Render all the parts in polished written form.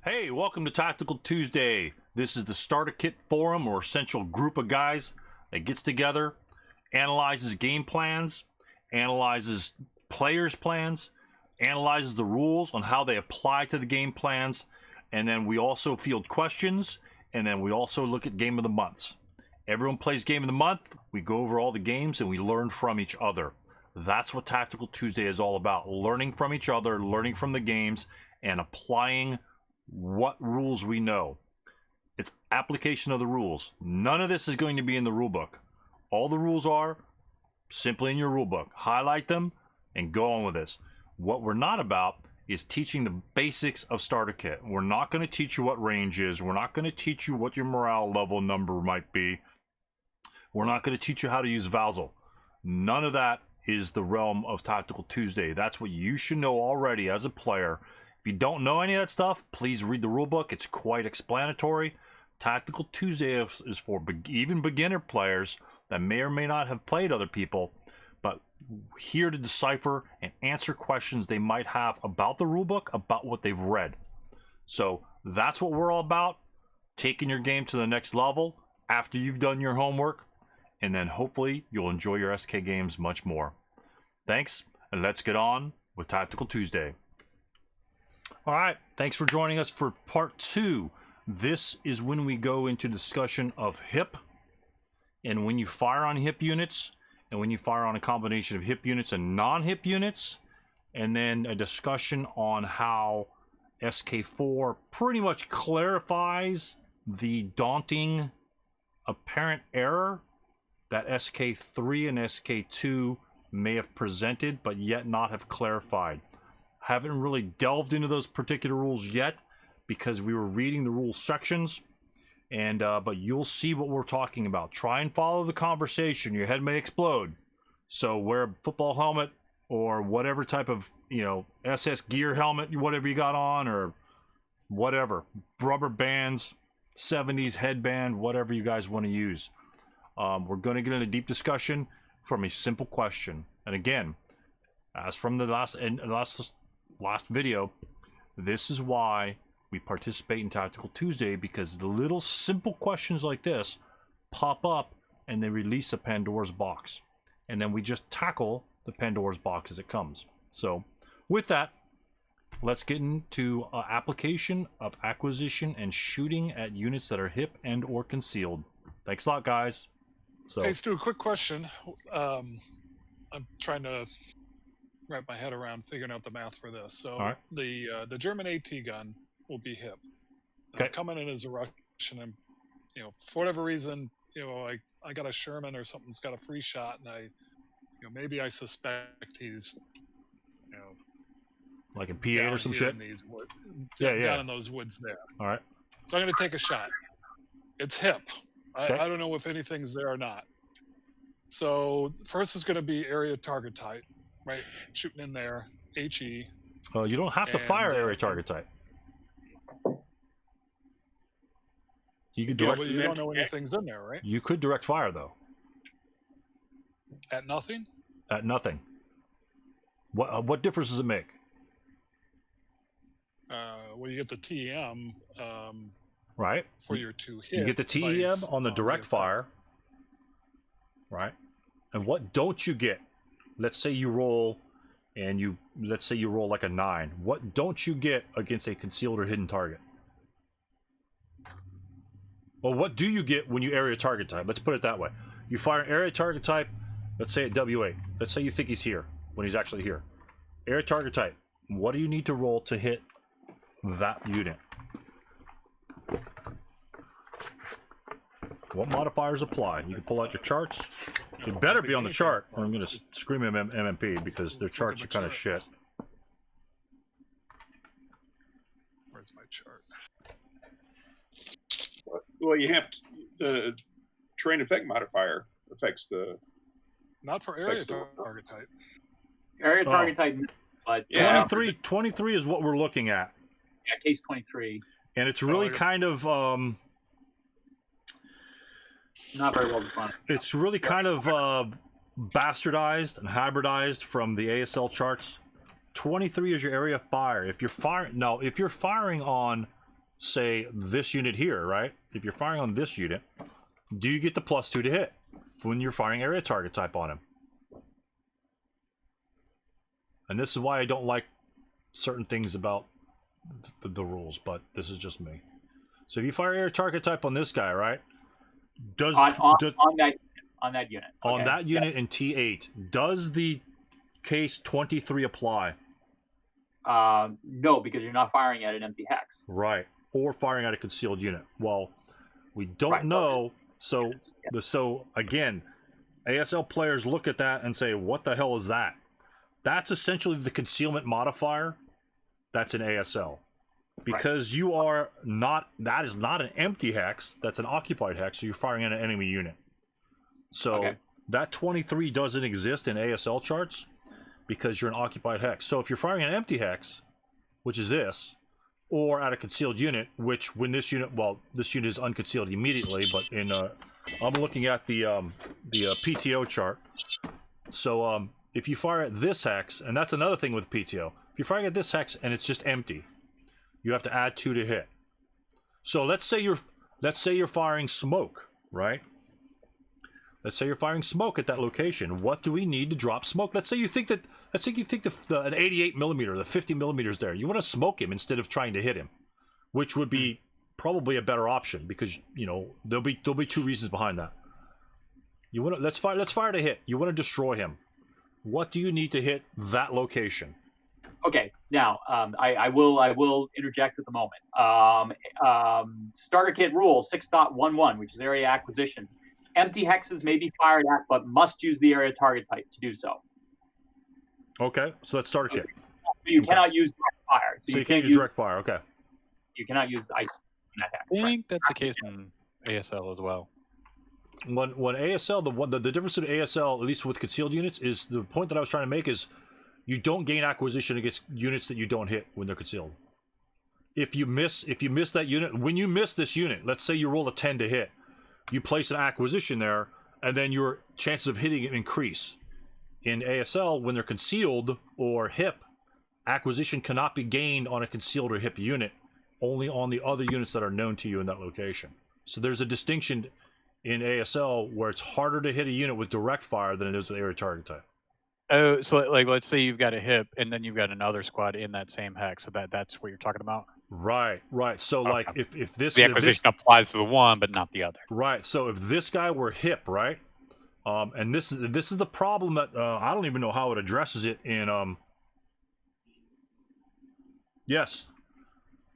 Hey, welcome to Tactical Tuesday. This is the starter kit forum or essential group of guys that gets together, analyzes game plans, analyzes players' plans, analyzes the rules on how they apply to the game plans, and then we also field questions, and then we also look at game of the months. Everyone plays game of the month. We go over all the games and we learn from each other. That's what Tactical Tuesday is all about. Learning from each other, learning from the games, and applying what rules we know. It's application of the rules. None of this is going to be in the rule book. All the rules are simply in your rule book. Highlight them and go on with this. What we're not about is teaching the basics of starter kit. We're not going to teach you what range is. We're not going to teach you what your morale level number might be. We're not going to teach you how to use Vassal. None of that is the realm of Tactical Tuesday. That's what you should know already as a player. If you don't know any of that stuff, please read the rule book. It's quite explanatory. Tactical Tuesday is for even beginner players that may or may not have played other people, but here to decipher and answer questions they might have about the rule book, about what they've read. So that's what we're all about, taking your game to the next level after you've done your homework, and then hopefully you'll enjoy your SK games much more. Thanks, and let's get on with Tactical Tuesday. All right, thanks for joining us for part 2. This is when we go into discussion of HIP, and when you fire on HIP units, and when you fire on a combination of HIP units and non-HIP units, and then a discussion on how SK4 pretty much clarifies the daunting apparent error that SK3 and SK2 may have presented, but yet not have clarified. Haven't really delved into those particular rules yet because we were reading the rules sections, and but you'll see what we're talking about. Try and follow the conversation. Your head may explode. So wear a football helmet or whatever type of, SS gear helmet, whatever you got on, or whatever. Rubber bands, 70s headband, whatever you guys want to use. We're going to get into a deep discussion from a simple question. And again, as from the last video, this is why we participate in Tactical Tuesday, because the little simple questions like this pop up and they release a Pandora's box. And then we just tackle the Pandora's box as it comes. So with that, let's get into application of acquisition and shooting at units that are hip and or concealed. Thanks a lot, guys. So, hey, Stu, a quick question. I'm trying to wrap my head around figuring out the math for this. So right. The German AT gun will be hip. Okay. I'm coming in as a Russian, and for whatever reason, I got a Sherman or something's got a free shot, and maybe I suspect he's like in PA or some shit. In these down in those woods there. All right. So I'm going to take a shot. It's hip. Okay. I don't know if anything's there or not. So first is going to be area target type, right? Shooting in there, HE. You don't have to fire area target type. You could direct. Well, you don't know anything's in there, right? You could direct fire though. At nothing? At nothing. What difference does it make? Well, you get the TEM. Right. For your 2 hits. You get the TEM on the direct fire. Right. And what don't you get? Let's say you roll and let's say you roll like a 9. What don't you get against a concealed or hidden target? Well, what do you get when you area target type? Let's put it that way. You fire an area target type, let's say at W8. Let's say you think he's here when he's actually here. Area target type. What do you need to roll to hit that unit? What modifiers apply? You can pull out your charts. It better be on the chart, or I'm going to scream at MMP because their charts are kind of shit. Where's my chart? Well, you have to, the terrain effect modifier affects the. Not for area target type. Area target type, but 23 is what we're looking at. Yeah, case 23. And it's really kind of not very well defined. It's really kind of bastardized and hybridized from the ASL charts. 23 is your area of fire. If you're firing on say, this unit here, right? If you're firing on this unit, do you get the +2 to hit when you're firing area target type on him? And this is why I don't like certain things about the rules, but this is just me. So if you fire area target type on this guy, right? On that unit. On Okay. that unit in T8, does the case 23 apply? No, because you're not firing at an empty hex. Right. Or firing at a concealed unit. Well, we don't know. So again, ASL players look at that and say, what the hell is that? That's essentially the concealment modifier that's in ASL. Because you are not, that is not an empty hex, that's an occupied hex, so you're firing at an enemy unit. So that 23 doesn't exist in ASL charts because you're an occupied hex. So if you're firing an empty hex, which is this, or at a concealed unit, which when this unit, well, this unit is unconcealed immediately, but in I'm looking at the PTO chart. So if you fire at this hex, and that's another thing with PTO, if you're firing at this hex and it's just empty, you have to add 2 to hit. So let's say you're firing smoke, right? Let's say you're firing smoke at that location. What do we need to drop smoke? Let's say you think that an 88 millimeter, the 50 millimeters there, you want to smoke him instead of trying to hit him, which would be probably a better option because there'll be 2 reasons behind that. You want to let's fire to hit. You want to destroy him. What do you need to hit that location? Okay, now I will interject at the moment. Starter kit rule 6.11, which is area acquisition. Empty hexes may be fired at, but must use the area target type to do so. Okay, so that's starter kit. So you cannot use direct fire. So you can't use direct fire. Okay. You cannot use ice in that hex. I think that's the case in ASL as well. When ASL, the difference in ASL, at least with concealed units, is the point that I was trying to make is you don't gain acquisition against units that you don't hit when they're concealed. If you miss that unit, when you miss this unit, let's say you roll a 10 to hit, you place an acquisition there, and then your chances of hitting it increase. In ASL, when they're concealed or hip, acquisition cannot be gained on a concealed or hip unit, only on the other units that are known to you in that location. So there's a distinction in ASL where it's harder to hit a unit with direct fire than it is with area target type. Oh, so like let's say you've got a hip and then you've got another squad in that same hex. So that's what you're talking about? Right. So like if the acquisition applies to the one but not the other. Right. So if this guy were hip, right? And this is the problem that I don't even know how it addresses it in yes.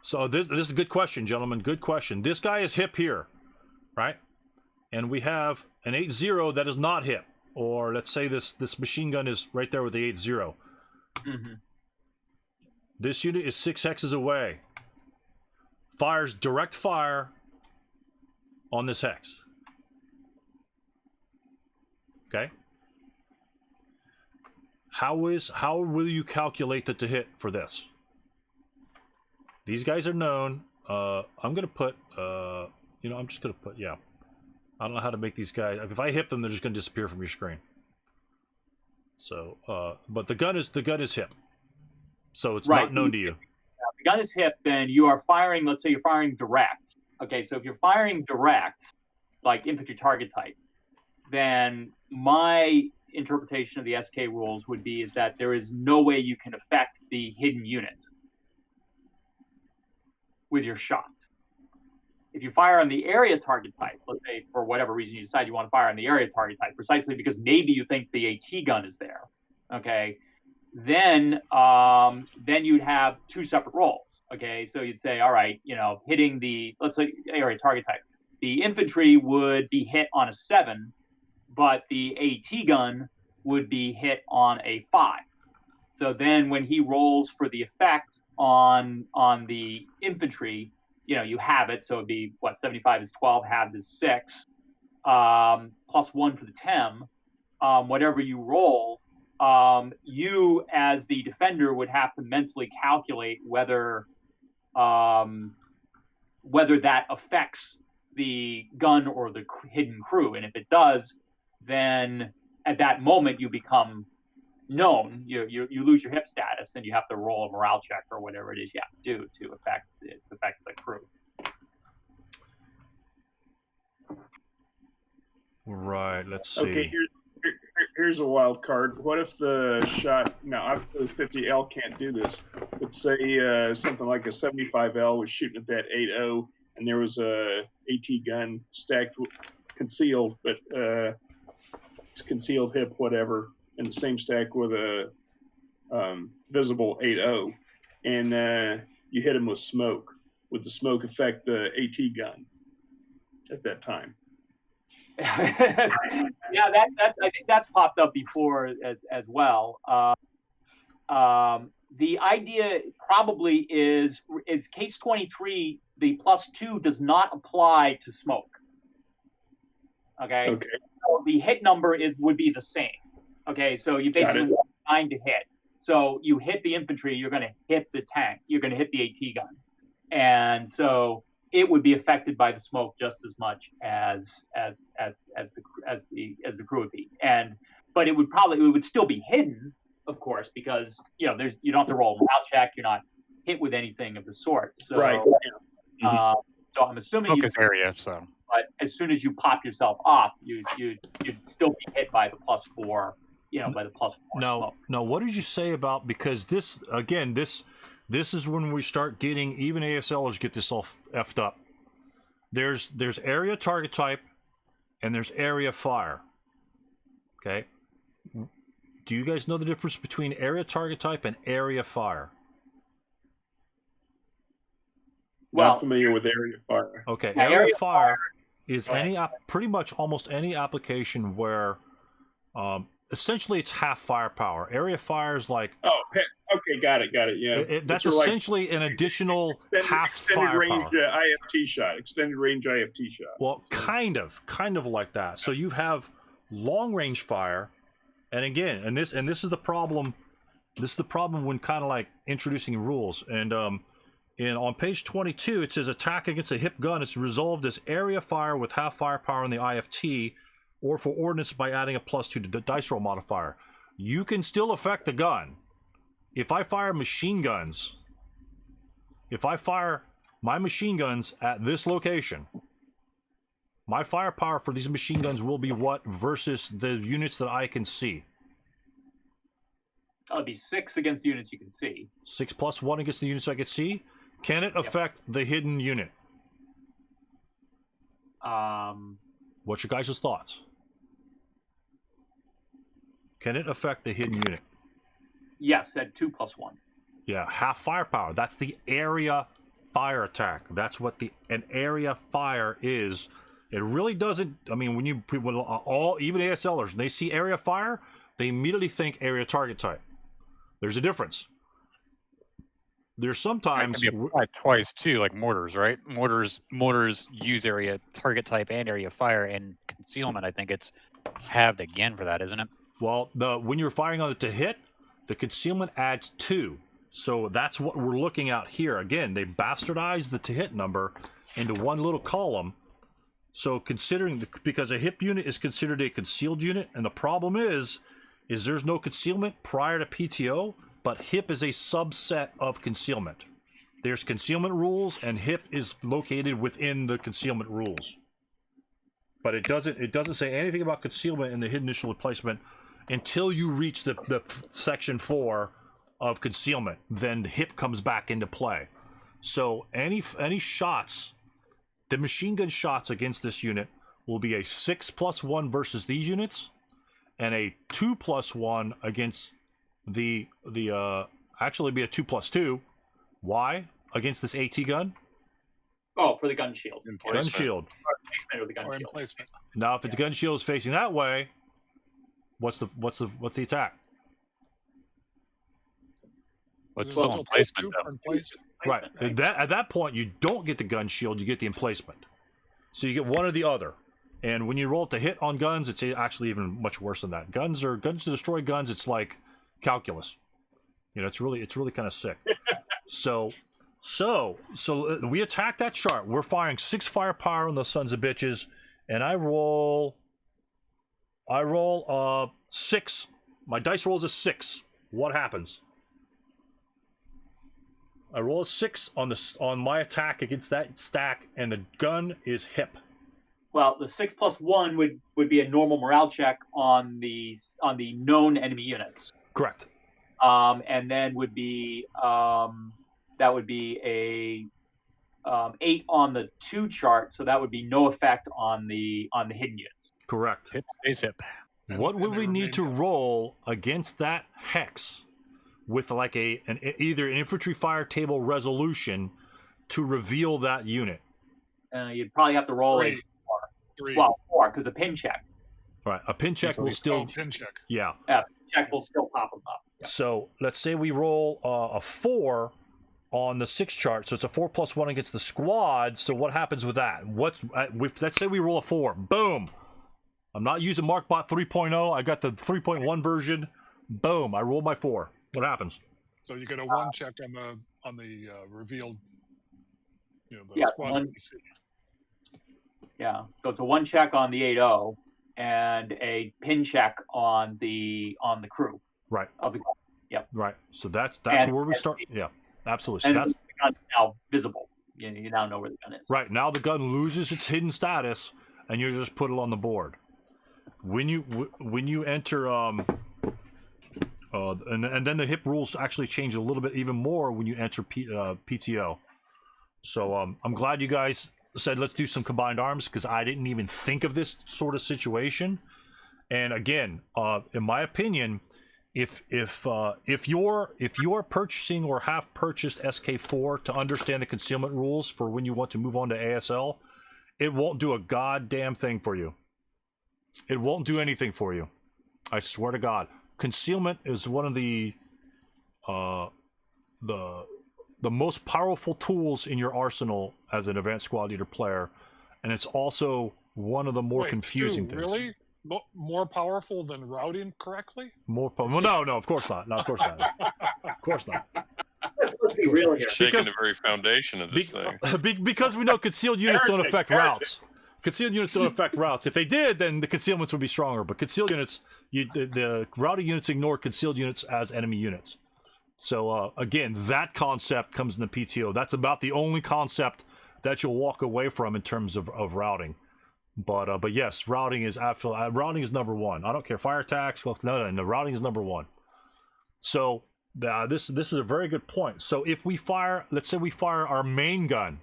So this is a good question, gentlemen. Good question. This guy is hip here, right? And we have an 8-0 that is not hip. Or let's say this machine gun is right there with the 8-0. Mm-hmm. This unit is 6 hexes away. Fires direct fire on this hex. Okay? How will you calculate the to hit for this? These guys are known. I'm gonna put I'm just gonna put I don't know how to make these guys. If I hit them, they're just going to disappear from your screen. So, but the gun is hip, so it's not known to you. The gun is hip, then you are firing. Let's say you're firing direct. Okay, so if you're firing direct, like infantry target type, then my interpretation of the SK rules would be is that there is no way you can affect the hidden unit with your shot. If you fire on the area target type, let's say for whatever reason you decide you want to fire on the area target type, precisely because maybe you think the AT gun is there, okay, then you'd have 2 separate rolls, okay? So you'd say, all right, hitting the, let's say, area target type. The infantry would be hit on a 7, but the AT gun would be hit on a 5. So then when he rolls for the effect on the infantry, you have it, so it'd be, 75 is 12, halved is 6, plus 1 for the TEM. Whatever you roll, you as the defender would have to mentally calculate whether that affects the gun or the hidden crew. And if it does, then at that moment you become known, you lose your hip status, and you have to roll a morale check or whatever it is you have to do to affect the crew. Right. Let's see. Okay, here's a wild card. What if the shot, now obviously 50L can't do this, but say something like a 75L was shooting at that 80, and there was a AT gun stacked, concealed, but concealed hip, whatever, in the same stack with a visible 80, and you hit him with smoke. Would the smoke affect the AT gun at that time? Yeah, that I think that's popped up before as well. The idea probably is case 23. The +2 does not apply to smoke. Okay. So the hit number would be the same. Okay. So you basically want 9 to hit. So you hit the infantry, you're going to hit the tank, you're going to hit the AT gun, and so it would be affected by the smoke just as much as the crew would be. But it would still be hidden, of course, because you don't have to roll a morale check. You're not hit with anything of the sort. So, right. So I'm assuming Focus area. So, but as soon as you pop yourself off, you'd still be hit by the +4. By the +4. Now, what did you say about, because this is when we start getting, even ASLers get this all effed up. There's area target type, and there's area fire. Okay. Do you guys know the difference between area target type and area fire? Well, not familiar with area fire. Okay, area fire is pretty much almost any application where, essentially it's half firepower. Area fire is like. Oh, okay, got it. Yeah, that's essentially an additional half firepower. Extended range IFT shot. Extended range IFT shot. Well, kind of like that. So you have long range fire, and again, and this is the problem. This is the problem when kind of like introducing rules. And on page 22, it says attack against a hip gun. It's resolved as area fire with half firepower in the IFT, or for ordnance by adding a +2 to the dice roll modifier. You can still affect the gun. If I fire machine guns, if I fire my machine guns at this location, my firepower for these machine guns will be what versus the units that I can see? It'll be 6 against the units you can see. 6 + 1 against the units I can see. Can it affect the hidden unit? What's your guys' thoughts? Can it affect the hidden unit? Yes, at 2 + 1. Yeah, half firepower. That's the area fire attack. That's what an area fire is. It really doesn't. I mean, when even ASLers, when they see area fire, they immediately think area target type. There's a difference. There's sometimes it can be applied twice too, like mortars, right? Mortars use area target type and area fire, and concealment. I think it's halved again for that, isn't it? Well, when you're firing on it to hit, the concealment adds 2. So that's what we're looking at here. Again, they bastardized the to hit number into one little column. So because a hip unit is considered a concealed unit, and the problem is there's no concealment prior to PTO, but hip is a subset of concealment. There's concealment rules, and hip is located within the concealment rules. But it doesn't say anything about concealment in the hidden initial replacement until you reach the section 4 of concealment. Then hip comes back into play. So any shots, the machine gun shots against this unit will be a 6 + 1 versus these units, and a 2 + 1 against actually be a 2 + 2. Why? Against this AT gun? Oh, for the gun shield. Gun shield. Or emplacement. Now, if the gun shield is facing that way, what's the attack? What's There's still still emplacement? +2 for emplacement. Right. At that point, you don't get the gun shield, you get the emplacement. So you get one or the other. And when you roll it to hit on guns, it's actually even much worse than that. Guns to destroy guns, it's like calculus. It's really kind of sick. So we attack that chart. We're firing 6 firepower on those sons of bitches, and I roll 6 My dice rolls a 6. What happens? I roll a 6 on my attack against that stack, and the gun is hip. Well, the 6 plus 1 would be a normal morale check on the known enemy units. Correct. And then would be that would be a 8 on the 2 chart, so that would be no effect on the hidden units. Correct. Hip stays hip. What would we need to roll against that hex with like either an infantry fire table resolution to reveal that unit? You'd probably have to roll 3. a 4 because a pin check. All right, a pin check will still pin check. Yeah. Pin check will still pop them up. Yeah. So let's say we roll a 4 on the 6 chart, so it's a 4 plus 1 against the squad. So what happens with that? Let's say we roll a 4. Boom. I'm not using MarkBot 3.0. I got the 3.1 version. Boom. I rolled my 4. What happens? So you get a 1 check on the revealed, the Yeah, squad. one- Yeah. So it's a 1 check on the 8-0 and a pin check on the crew. Right. Of the Yep. Right. So that's And- where we start. Yeah. Absolutely. So and that's the gun's now visible. You now know where the gun is. right. Now the gun loses its hidden status, and you just put it on the board. When you enter and then the hip rules actually change a little bit even more when you enter PTO. So I'm glad you guys said let's do some combined arms, because I didn't even think of this sort of situation. And again, in my opinion, if you're purchasing or have purchased SK4 to understand the concealment rules for when you want to move on to ASL, it won't do a goddamn thing for you. It won't do anything for you. I swear to God. Concealment is one of the most powerful tools in your arsenal as an advanced squad leader player, and it's also one of the more confusing things. Really? More powerful than routing correctly? Well, no, of course not. No, of course not. Of course not. Let's be real here. Shaking the very foundation of this thing. Because we know concealed units don't affect routes. Concealed units don't affect routes. If they did, then the concealments would be stronger. But concealed units, the routing units ignore concealed units as enemy units. So again, that concept comes in the PTO. That's about the only concept that you'll walk away from in terms of routing. But yes, routing is routing is number one. I don't care fire attacks. No, routing is number one. So this is a very good point. So if we fire, let's say we fire our main gun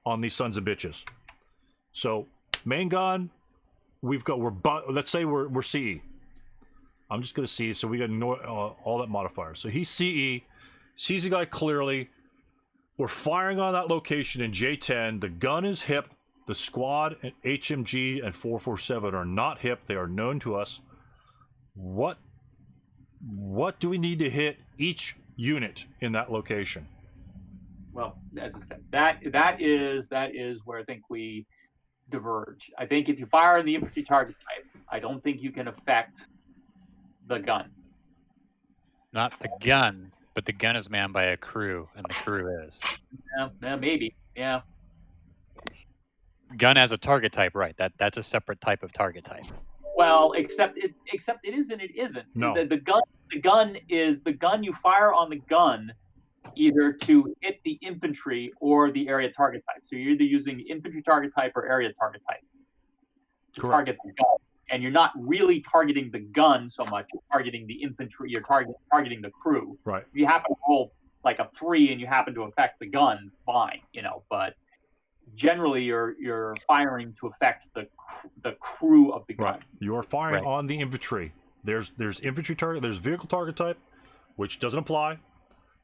on these sons of bitches. So main gun, let's say we're CE. I'm just gonna CE, so we got all that modifier. So he's CE, sees the guy clearly. We're firing on that location in J10. The gun is hip. The squad and HMG and 447 are not hip. They are known to us. What do we need to hit each unit in that location? Well, as I said, that is where I think we diverge. I think if you fire in the infantry target type, I don't think you can affect the gun. Not the gun, but the gun is manned by a crew, and the crew is. Yeah, maybe. Yeah. Gun as a target type, right? That's a separate type of target type. Well, except it is and it isn't. No. The gun is the gun you fire on the gun either to hit the infantry or the area target type. So you're either using infantry target type or area target type to Correct. target the gun. And you're not really targeting the gun so much. You're targeting the infantry. You're targeting the crew. Right. If you happen to roll like a 3 and you happen to affect the gun, fine, but generally you're firing to affect the crew of the gun. Right. You're firing Right. on the infantry. There's infantry target. There's vehicle target type, which doesn't apply.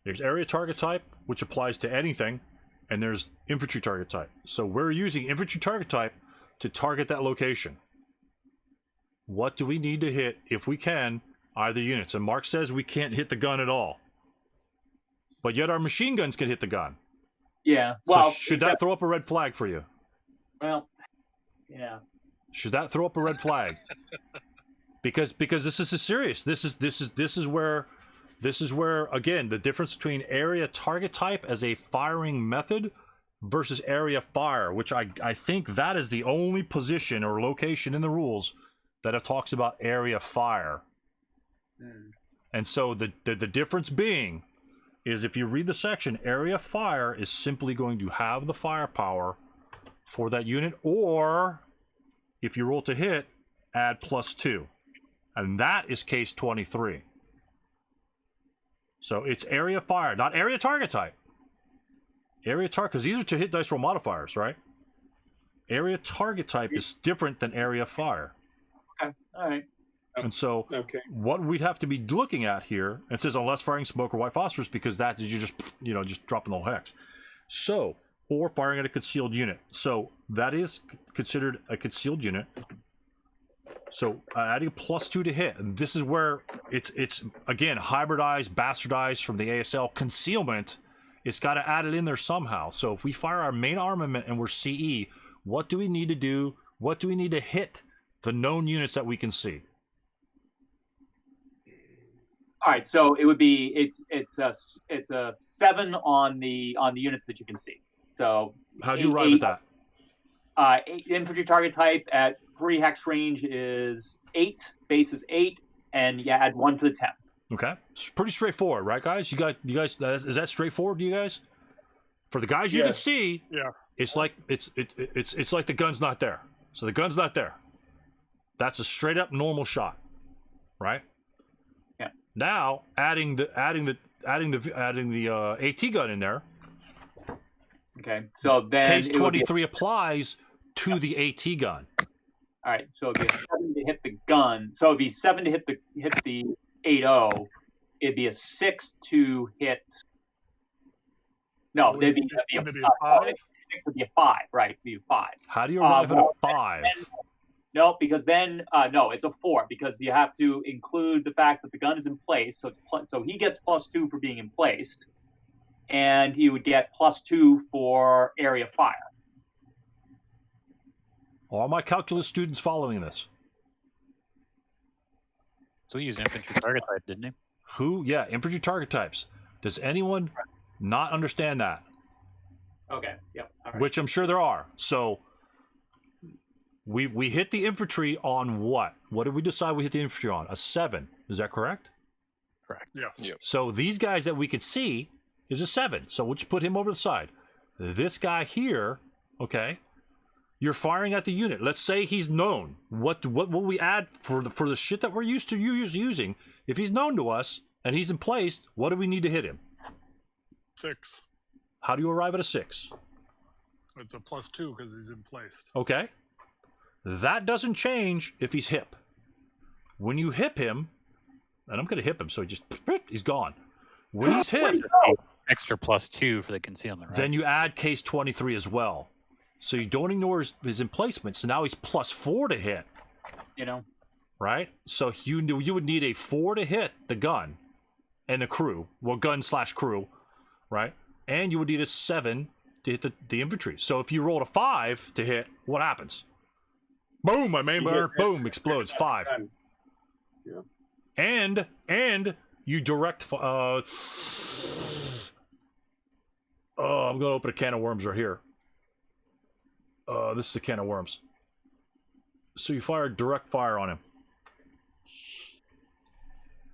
There's area target type, which applies to anything, and there's infantry target type. So we're using infantry target type to target that location. What do we need to hit if we can either units? And Mark says we can't hit the gun at all, but yet our machine guns can hit the gun. Yeah. Well, so should that throw up a red flag for you? Well, yeah. Should that throw up a red flag? Because this is serious. This is where again the difference between area target type as a firing method versus area fire, which I think that is the only position or location in the rules that it talks about area fire. And so the difference being is if you read the section, area fire is simply going to have the firepower for that unit, or if you roll to hit, add +2. And that is case 23. So it's area fire, not area target type. Area target, because these are to hit dice roll modifiers, right? Area target type is different than area fire. Okay. All right. And so what we'd have to be looking at here, it says unless firing smoke or white phosphorus, because that is you just dropping the whole hex. So, or firing at a concealed unit. So that is considered a concealed unit. So adding +2 to hit, and this is where it's again hybridized, bastardized from the ASL concealment. It's got to add it in there somehow. So if we fire our main armament and we're CE, what do we need to do? What do we need to hit the known units that we can see? All right, so it would be it's a 7 on the units that you can see. So how'd you arrive at that? Infantry target type at 3 hex range is 8, base is 8, and you add 1 to the 10. Okay, it's pretty straightforward, right, guys? You guys, is that straightforward to you guys? For the guys you can see, Yeah. it's like it's like the gun's not there. So the gun's not there. That's a straight up normal shot, right? Yeah. Now adding the AT gun in there. Okay, so then Case 23 applies to the AT gun. All right, so it'd be a 7 to hit the gun. So it'd be 7 to hit the 8-0. It'd be a 6 to hit. No, it'd be a 5. 6 would be a 5, right? It'd be a 5. How do you arrive at a 5? No, because then no, it's a 4 because you have to include the fact that the gun is in place. So so he gets +2 for being in place, and he would get +2 for area fire. Are my calculus students following this? So he used infantry target type, didn't he? Who? Yeah, infantry target types. Does anyone not understand that? Okay. Yep. All right. Which I'm sure there are. So we hit the infantry on what? What did we decide we hit the infantry on? A 7. Is that correct? Correct. Yes. Yep. So these guys that we could see is a 7. So we'll just put him over to the side. This guy here, okay, you're firing at the unit. Let's say he's known. What will we add for the shit that we're used to using? If he's known to us and he's in place, what do we need to hit him? 6. How do you arrive at a 6? It's a +2 because he's in place. Okay. That doesn't change if he's hip. When you hip him, and I'm going to hip him, so he's gone. When he's hip, Extra +2 for the concealment, right? then you add case 23 as well. So you don't ignore his emplacement. So now he's +4 to hit. You know. Right? So you would need a 4 to hit the gun and the crew. Well, gun/crew, right? And you would need a 7 to hit the infantry. So if you rolled a 5 to hit, what happens? Boom, my main bar, boom, explodes. 5. Yeah. And you direct I'm gonna open a can of worms right here. This is a can of worms. So you fire direct fire on him.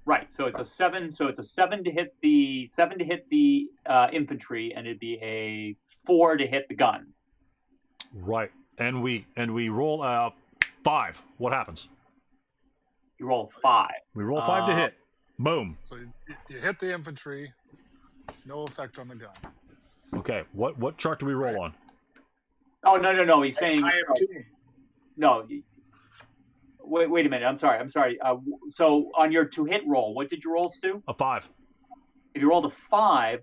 Right. So it's a 7. So it's a 7 to hit the infantry, and it'd be a 4 to hit the gun. Right. And we roll 5. What happens? You roll 5. We roll 5 to hit. Boom. So you hit the infantry, no effect on the gun. Okay. What chart do we roll on? Oh no! He's saying I have 2. no. Wait a minute. I'm sorry. So on your to hit roll, what did you roll, Stu? A 5. If you rolled a 5,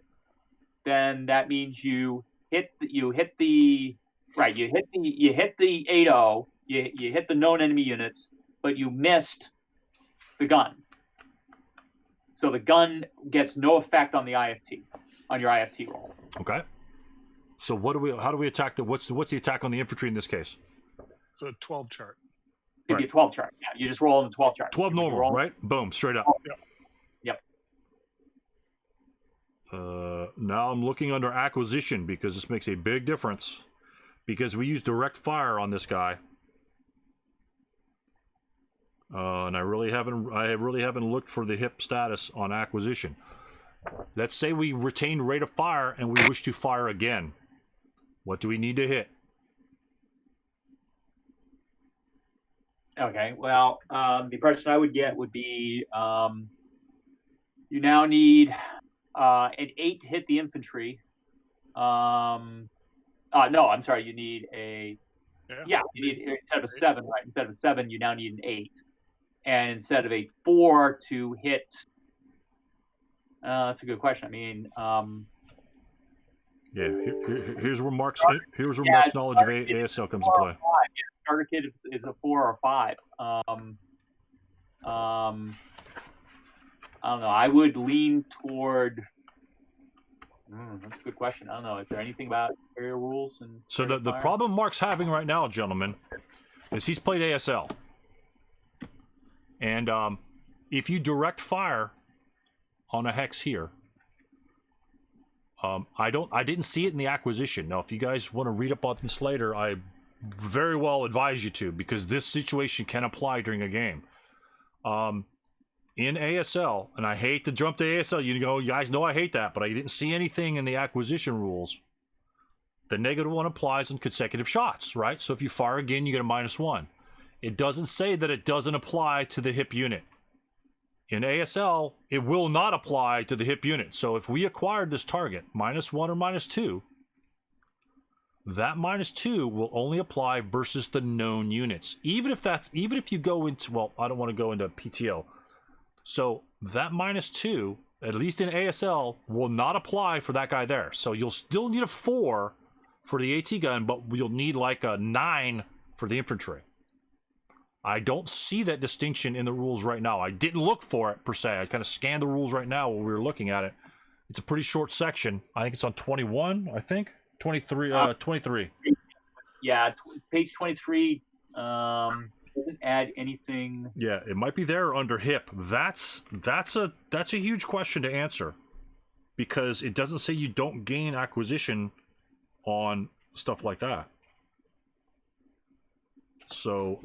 then that means you hit the 8-0. You hit the known enemy units, but you missed the gun. So the gun gets no effect on the IFT, on your IFT roll. Okay. So how do we attack what's the attack on the infantry in this case? It's a 12 chart. It'd be a 12 chart. Yeah, you just roll on the 12 chart. 12 normal, roll. right? Boom, straight up. Yep. Now I'm looking under acquisition because this makes a big difference. Because we use direct fire on this guy. and I really haven't looked for the hip status on acquisition. Let's say we retain rate of fire and we wish to fire again. What do we need to hit? Okay, well, the impression I would get would be you now need an 8 to hit the infantry. No, I'm sorry, you need a you need, instead of a 7, right? Instead of a 7, you now need an 8, and instead of a 4 to hit. That's a good question. I mean, here's where Mark's knowledge of ASL comes into play. Starter kit is a 4 or 5. I don't know. I would lean toward. That's a good question. I don't know. Is there anything about area rules and? So the problem Mark's having right now, gentlemen, is he's played ASL, and if you direct fire on a hex here, I didn't see it in the acquisition. Now, if you guys want to read up on this later, I very well advise you to, because this situation can apply during a game. In ASL, and I hate to jump to ASL, you guys know I hate that, but I didn't see anything in the acquisition rules. The -1 applies on consecutive shots, right? So if you fire again, you get a -1. It doesn't say that it doesn't apply to the hip unit. In ASL, it will not apply to the hip unit. So if we acquired this target, -1 or -2, that -2 will only apply versus the known units. Even if you go into, well, I don't want to go into PTO. So that -2, at least in ASL, will not apply for that guy there. So you'll still need a 4 for the AT gun, but you'll need like a 9 for the infantry. I don't see that distinction in the rules right now. I didn't look for it per se. I kind of scanned the rules right now while we were looking at it. It's a pretty short section. I think it's on 21, I think. 23. Yeah, page 23 doesn't add anything. Yeah, it might be there under hip. That's a huge question to answer, because it doesn't say you don't gain acquisition on stuff like that. So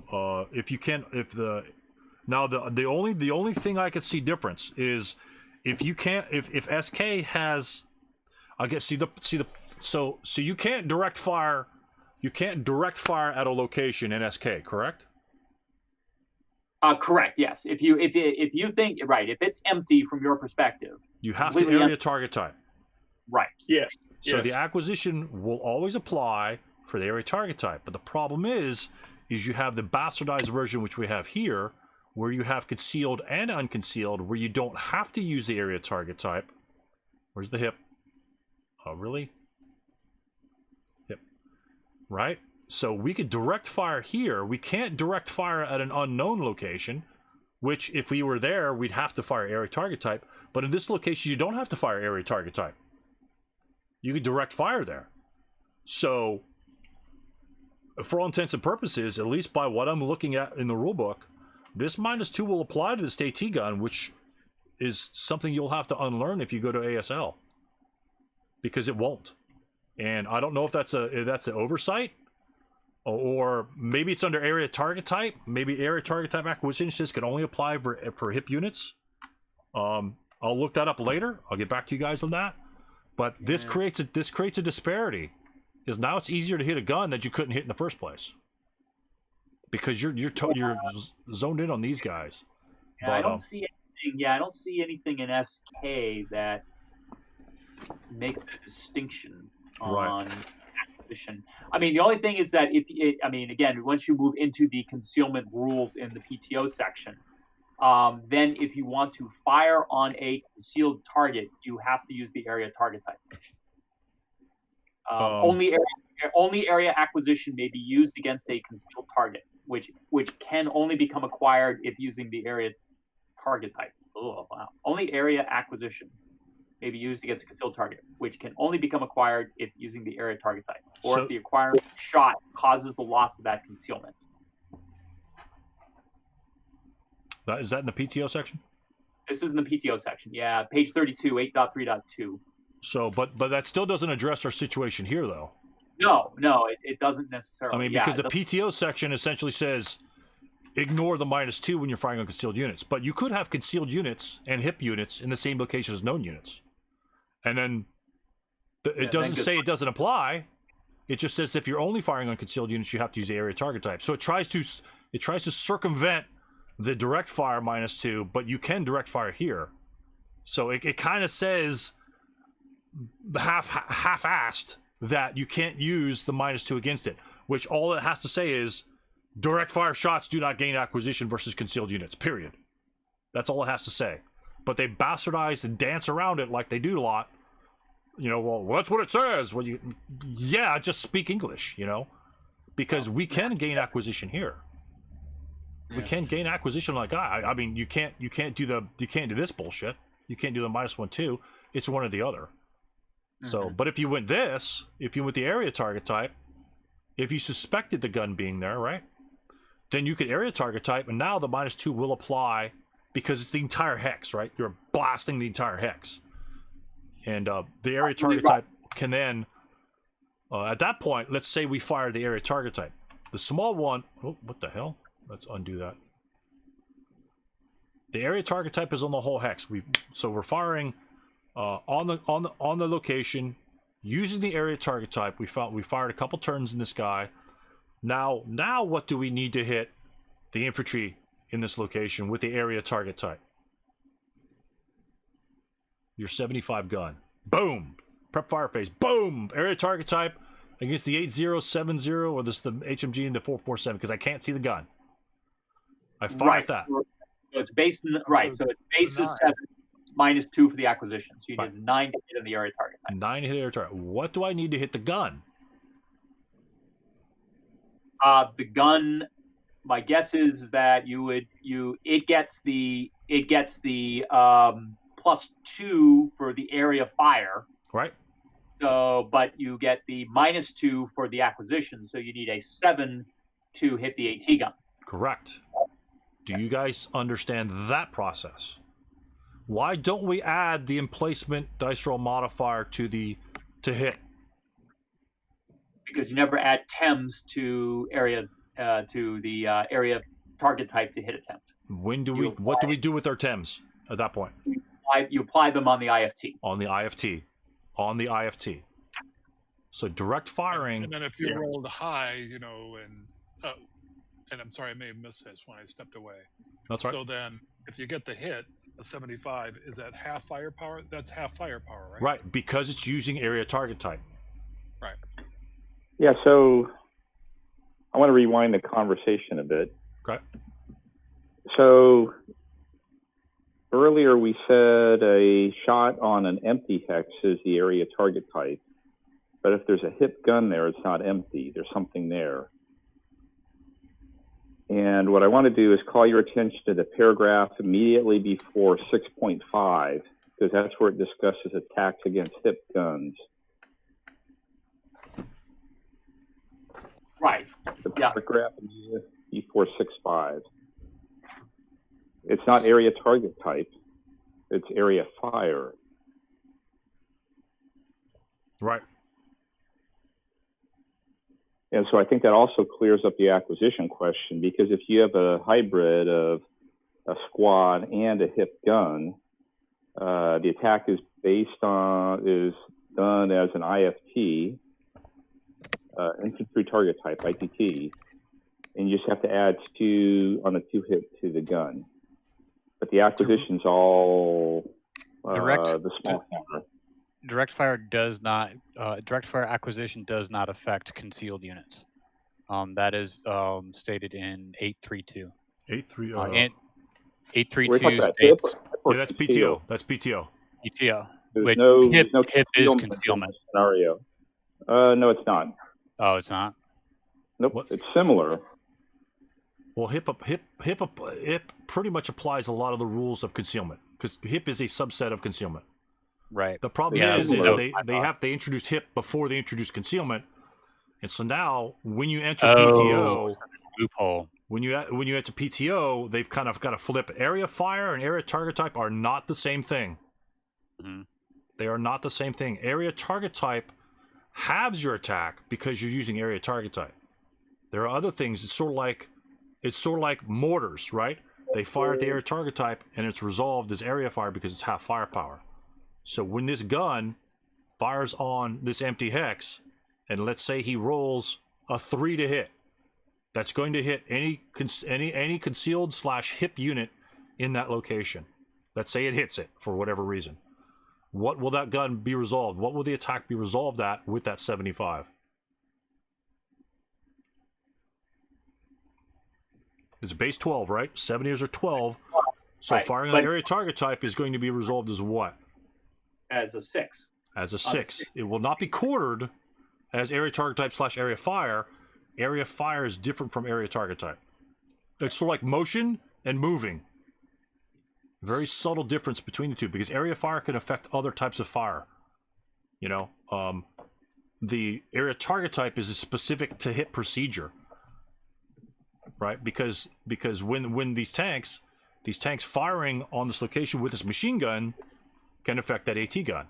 the only thing I could see difference is if SK has, I guess so you can't direct fire. You can't direct fire at a location in SK, correct? Correct. Yes. If you think, right, if it's empty from your perspective, you have to area target type. Right. Yes. So the acquisition will always apply for the area target type, but the problem is you have the bastardized version, which we have here, where you have concealed and unconcealed, where you don't have to use the area target type. Where's the hip? Oh, really? Hip. Right? So we could direct fire here. We can't direct fire at an unknown location, which if we were there, we'd have to fire area target type. But in this location, you don't have to fire area target type. You could direct fire there. So for all intents and purposes, at least by what I'm looking at in the rulebook, this -2 will apply to this AT gun, which is something you'll have to unlearn if you go to ASL, because it won't. And I don't know if that's an oversight, or maybe it's under area target type. Maybe area target type acquisitions can only apply for hip units. I'll look that up later. I'll get back to you guys on that. But this creates a disparity, because now it's easier to hit a gun that you couldn't hit in the first place, because you're zoned in on these guys. Yeah, I don't see anything. Yeah, I don't see anything in SK that makes a distinction on acquisition. I mean, the only thing is that again, once you move into the concealment rules in the PTO section, then if you want to fire on a concealed target, you have to use the area target type. Only area acquisition may be used against a concealed target, which can only become acquired if using the area target type. Oh, wow. Only area acquisition may be used against a concealed target, which can only become acquired if using the area target type, or if the acquired shot causes the loss of that concealment. Is that in the PTO section? This is in the PTO section. Yeah, page 32, 8.3.2. So, but that still doesn't address our situation here, though. No, it doesn't necessarily. I mean, because the PTO section essentially says ignore the -2 when you're firing on concealed units. But you could have concealed units and HIP units in the same location as known units. And then it doesn't say it doesn't apply. It just says if you're only firing on concealed units, you have to use the area target type. So it tries to circumvent the direct fire -2, but you can direct fire here. So it kind of says half-assed that you can't use the -2 against it, which all it has to say is direct fire shots do not gain acquisition versus concealed units, period. That's all it has to say. But they bastardize and dance around it like they do a lot. You know, well, that's what it says. Well, yeah, just speak English, you know, because we can gain acquisition here. We can gain acquisition like I mean, you can't do this bullshit. You can't do the -1/2. It's one or the other. So, but if you went the area target type, if you suspected the gun being there, right, then you could area target type, and now the -2 will apply because it's the entire hex, right? You're blasting the entire hex. And the area target type can then, at that point, let's say we fire the area target type. The small one, oh, what the hell? Let's undo that. The area target type is on the whole hex. So we're firing on the location using the area target type. We fired a couple turns in this guy. Now what do we need to hit the infantry in this location with the area target type? Your 75 gun. Boom. Prep fire phase. Boom. Area target type against the 8070 or the HMG and the 447 because I can't see the gun. I fired that. So it's based in so it's base is 7 -2 for the acquisition. So you need 9 to hit on the area target type. 9 to hit area target. What do I need to hit the gun? The gun, my guess is that it gets the +2 for the area fire. Right. So, but you get the -2 for the acquisition. So you need a 7 to hit the AT gun. Correct. Do you guys understand that process? Why don't we add the emplacement dice roll modifier to hit? Because you never add TEMs to area area target type to hit attempt. What do we do with our TEMs at that point? You apply them on the IFT. On the IFT. So direct firing. And then if you rolled high, you know, and I'm sorry, I may have missed this when I stepped away. That's right. So then if you get the hit, a 75, is that half firepower? That's half firepower, right? Right, because it's using area target type. Right. Yeah, so I want to rewind the conversation a bit. Okay. So earlier we said a shot on an empty hex is the area target type. But if there's a hip gun there, it's not empty. There's something there. And what I want to do is call your attention to the paragraph immediately before 6.5, because that's where it discusses attacks against hip guns. Right. The paragraph before 6.5. It's not area target type. It's area fire. Right. And so I think that also clears up the acquisition question, because if you have a hybrid of a squad and a hip gun, the attack is done as an IFT, infantry target type, ITT, and you just have to add 2 on a 2 hit to the gun. But the acquisition's all the small counter. Direct fire does not. Direct fire acquisition does not affect concealed units. That is stated in 832. 830. And 832 states. Yeah, that's PTO. That's PTO. PTO. There's Which hip is concealment. Scenario. No, it's not. Oh, it's not. Nope. What? It's similar. Well, hip pretty much applies a lot of the rules of concealment, because hip is a subset of concealment. Right. The problem is they introduced hip before they introduced concealment, and so now when you enter PTO, loophole. When you enter PTO, they've kind of got to flip it. Area fire and area target type are not the same thing. Mm-hmm. They are not the same thing. Area target type halves your attack because you're using area target type. There are other things. It's sort of like it's sort of like mortars, right? They fire at the area target type, and it's resolved as area fire because it's half firepower. So when this gun fires on this empty hex, and let's say he rolls a 3 to hit, that's going to hit any concealed / hip unit in that location. Let's say it hits it for whatever reason. What will that gun be resolved? What will the attack be resolved at with that 75? It's base 12, right? 70s are 12. So Right, firing but- on the area target type is going to be resolved as what? As a 6. As a 6. It will not be quartered as area target type / area fire. Area fire is different from area target type. It's sort of like motion and moving. Very subtle difference between the two, because area fire can affect other types of fire. You know, the area target type is specific to hit procedure, right? Because when these tanks firing on this location with this machine gun can affect that AT gun,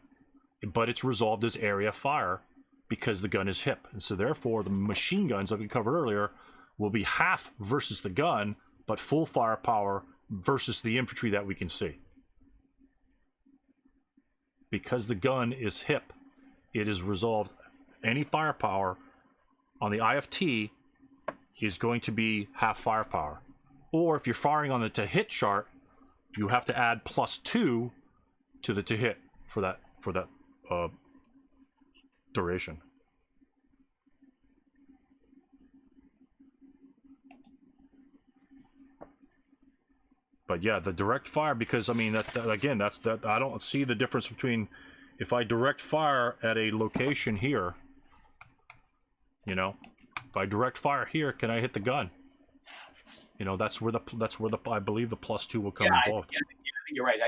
but it's resolved as area fire because the gun is hip, and so therefore the machine guns, like we covered earlier, will be half versus the gun, but full firepower versus the infantry that we can see. Because the gun is hip, it is resolved. Any firepower on the IFT is going to be half firepower. Or if you're firing on the to hit chart, you have to add +2 to the to hit for that duration. But yeah, the direct fire, because I mean that again, that's I don't see the difference between if I direct fire at a location here, you know, if I direct fire here, can I hit the gun? You know, that's where the I believe the +2 will come involved. I think you're right.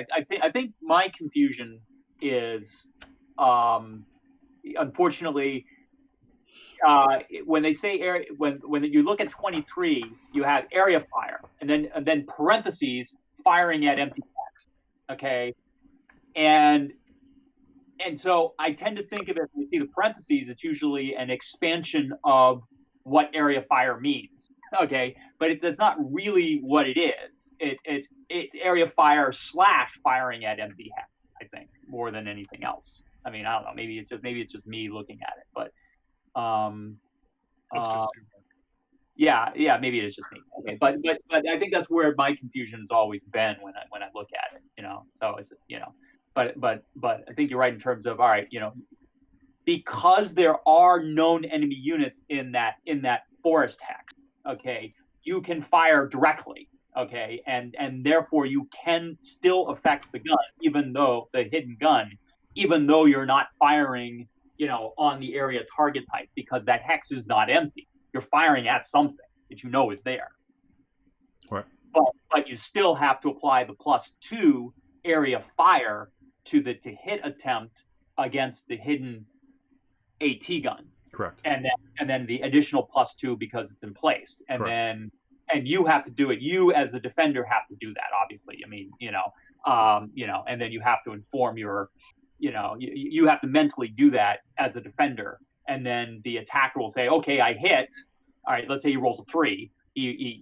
I think my confusion is, unfortunately, when they say area, when you look at 23, you have area fire, and then parentheses firing at empty text. Okay, and so I tend to think of it, when you see the parentheses, it's usually an expansion of what area fire means. Okay, but that's not really what it is. It's area fire / firing at empty hex, I think, more than anything else. I mean, I don't know. Maybe it's just me looking at it, but That's just you. yeah, maybe it is just me. Okay, but I think that's where my confusion has always been when I look at it. You know, so it's, you know, but I think you're right in terms of, all right, you know, because there are known enemy units in that forest hex. Okay, you can fire directly. Okay, and therefore you can still affect the gun, even though the hidden gun, even though you're not firing, you know, on the area target type, because that hex is not empty. You're firing at something that you know is there. Right. But you still have to apply the +2 area fire to the to hit attempt against the hidden AT gun. Correct. And then the additional +2 because it's in place. And Correct. then you have to do it. You as the defender have to do that, obviously. I mean, you know, and then you have to inform your, you know, you have to mentally do that as a defender, and then the attacker will say, okay, I hit. All right, let's say he rolls a 3. He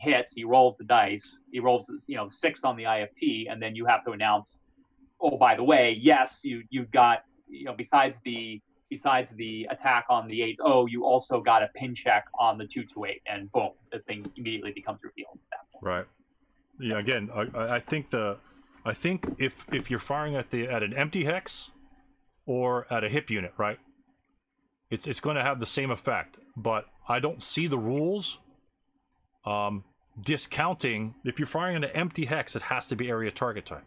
hits. He rolls the dice. He rolls, 6 on the IFT, and then you have to announce, oh, by the way, yes, you got, besides the attack on the 8-0, you also got a pin check on the 2-8, and boom, the thing immediately becomes revealed. Right. Yeah. Again, I think if you're firing at an empty hex or at a hip unit, right, it's going to have the same effect. But I don't see the rules discounting if you're firing at an empty hex, it has to be area target type.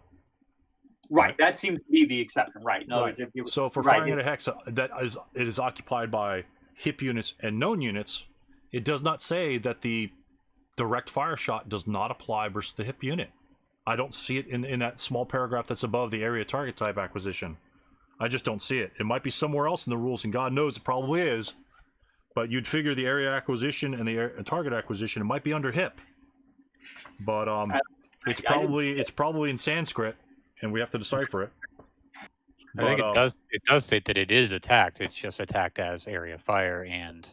Right. That seems to be the exception. Right. No. Right. So if we're firing at a hex that is occupied by hip units and known units, it does not say that the direct fire shot does not apply versus the hip unit. I don't see it in that small paragraph that's above the area target type acquisition. I just don't see it. It might be somewhere else in the rules, and God knows it probably is. But you'd figure the area acquisition and the target acquisition, it might be under hip. But it's probably in Sanskrit, and we have to decipher it. I think it does state that it is attacked. It's just attacked as area fire and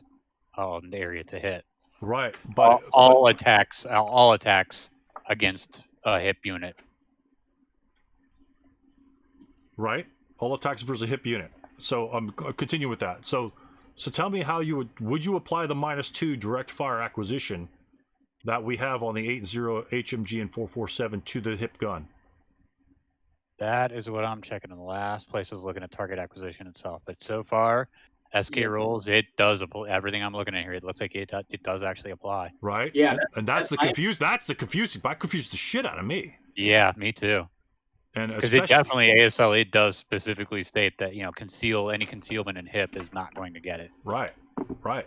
the area to hit. Right, but all attacks against a hip unit. Right, all attacks versus a hip unit. So continue with that. So tell me how you would you apply the -2 direct fire acquisition that we have on the 8.0 HMG and 4.47 to the hip gun? That is what I'm checking in the last place. I was looking at target acquisition itself, but so far, SK rules, it does apply. Everything I'm looking at here, it looks like it does actually apply. Right. Yeah, and that's the confused. That's the confusing. That confused the shit out of me. Yeah, me too. And because it definitely ASL, it does specifically state that any concealment in hip is not going to get it. Right.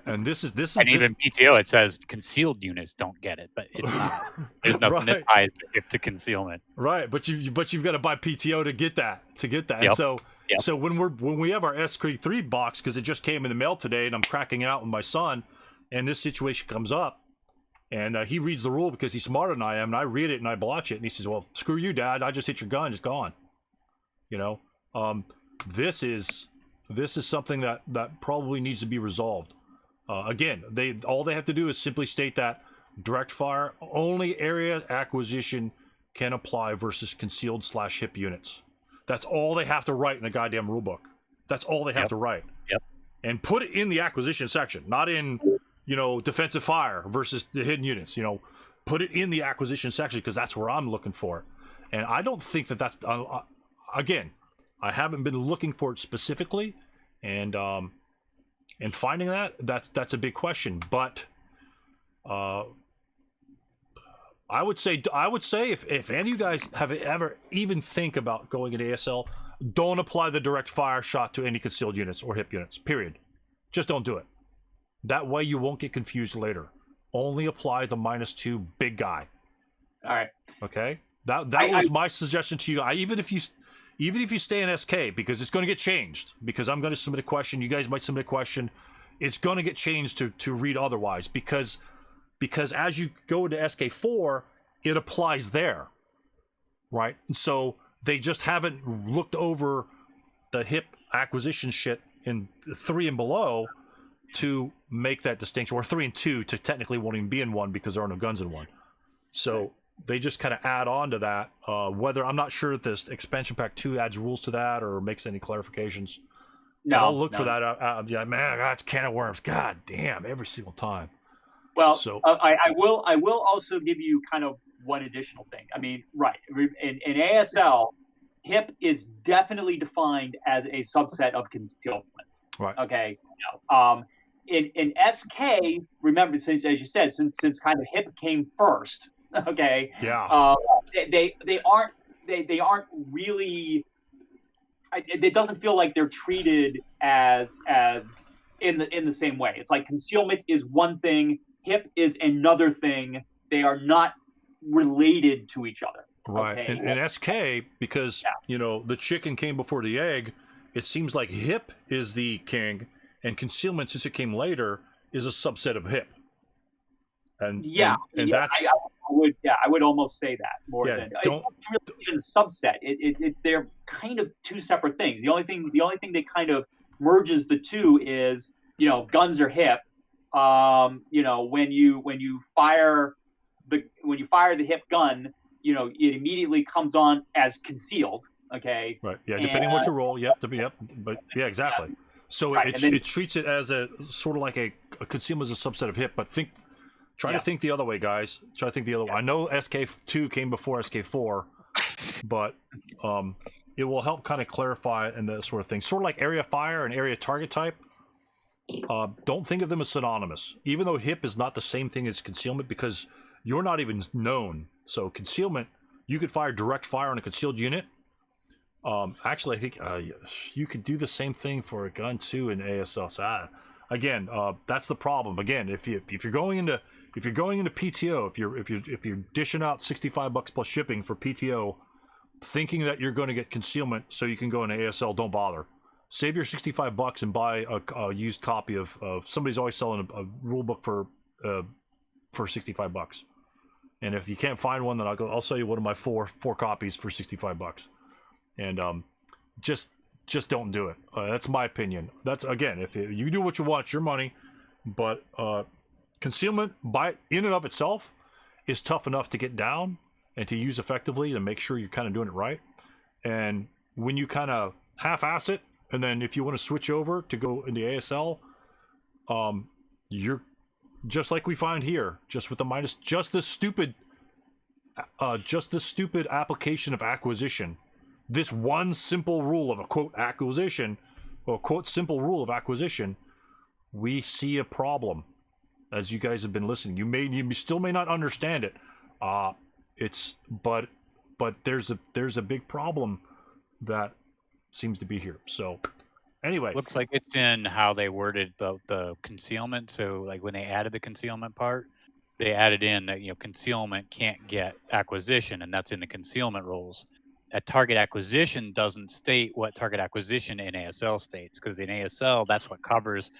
And this is even PTO, it says concealed units don't get it, but it's not. There's nothing that ties the hip to concealment. Right, but you've got to buy PTO to get that. Yep. And so when we have our SK3 box, because it just came in the mail today, and I'm cracking it out with my son, and this situation comes up, and he reads the rule because he's smarter than I am, and I read it and I blotch it, and he says, "Well, screw you, Dad. I just hit your gun, it's gone." This is something that probably needs to be resolved. Again, all they have to do is simply state that direct fire only area acquisition can apply versus concealed / hip units. That's all they have to write in the goddamn rule book. That's all they have to write. Yep. And put it in the acquisition section, not in defensive fire versus the hidden units. Put it in the acquisition section because that's where I'm looking for it. And I don't think that's again, I haven't been looking for it specifically, and finding that's a big question. But I would say if any of you guys have ever even think about going into ASL, don't apply the direct fire shot to any concealed units or hip units. Period. Just don't do it. That way you won't get confused later. Only apply the -2 big guy. All right. Okay. That was my suggestion to you. Even if you stay in SK, because it's going to get changed, because I'm going to submit a question, you guys might submit a question, it's going to get changed to read otherwise, because as you go into SK4, it applies there, right? And so they just haven't looked over the hip acquisition shit in 3 and below to make that distinction, or 3 and 2 to technically won't even be in 1 because there are no guns in 1. So they just kind of add on to that. Whether I'm not sure if this expansion pack 2 adds rules to that or makes any clarifications. No, I'll look for that. Yeah, man, that's can of worms. God damn, every single time. Well, so I will also give you kind of one additional thing. I mean, right, in ASL, hip is definitely defined as a subset of concealment. Right. Okay. In SK, remember, since as you said, since kind of hip came first. Okay. Yeah. They aren't really. It doesn't feel like they're treated as in the same way. It's like concealment is one thing, hip is another thing. They are not related to each other. Right. Okay? And SK, because the chicken came before the egg, it seems like hip is the king, and concealment, since it came later, is a subset of hip. And that's. I would almost say that more than don't it's not really even a subset. It's they're kind of two separate things. The only thing that kind of merges the two is guns are hip. When you fire the hip gun, it immediately comes on as concealed. Okay. Right. Yeah. Depending on what you roll. Yep. But yeah, exactly. So it treats it as a sort of like a concealment as a subset of hip. But try to think the other way, guys. Try to think the other way. I know SK2 came before SK4, but it will help kind of clarify and that sort of thing. Sort of like area fire and area target type. Don't think of them as synonymous, even though hip is not the same thing as concealment, because you're not even known. So concealment, you could fire direct fire on a concealed unit. Actually, I think you could do the same thing for a gun too in ASL. So again, that's the problem. Again, if you're going into PTO, if you're dishing out $65 plus shipping for PTO, thinking that you're going to get concealment so you can go into ASL, don't bother. Save your $65 and buy a used copy of somebody's always selling a rule book for $65. And if you can't find one, then I'll sell you one of my four copies for $65. And just don't do it. That's my opinion. That's, again, if you do what you want, it's your money, but concealment by in and of itself is tough enough to get down and to use effectively to make sure you're kind of doing it right. And when you kind of half-ass it, and then if you want to switch over to go into ASL, you're just like we find here, just with the minus, just this stupid application of acquisition. This one simple rule of a quote acquisition, or quote simple rule of acquisition, we see a problem. As you guys have been listening, you still may not understand it. But there's a big problem that seems to be here. So anyway, Looks like it's in how they worded the concealment. So like when they added the concealment part, they added in that concealment can't get acquisition, and that's in the concealment rules. That target acquisition doesn't state what target acquisition in ASL states, because in ASL that's what covers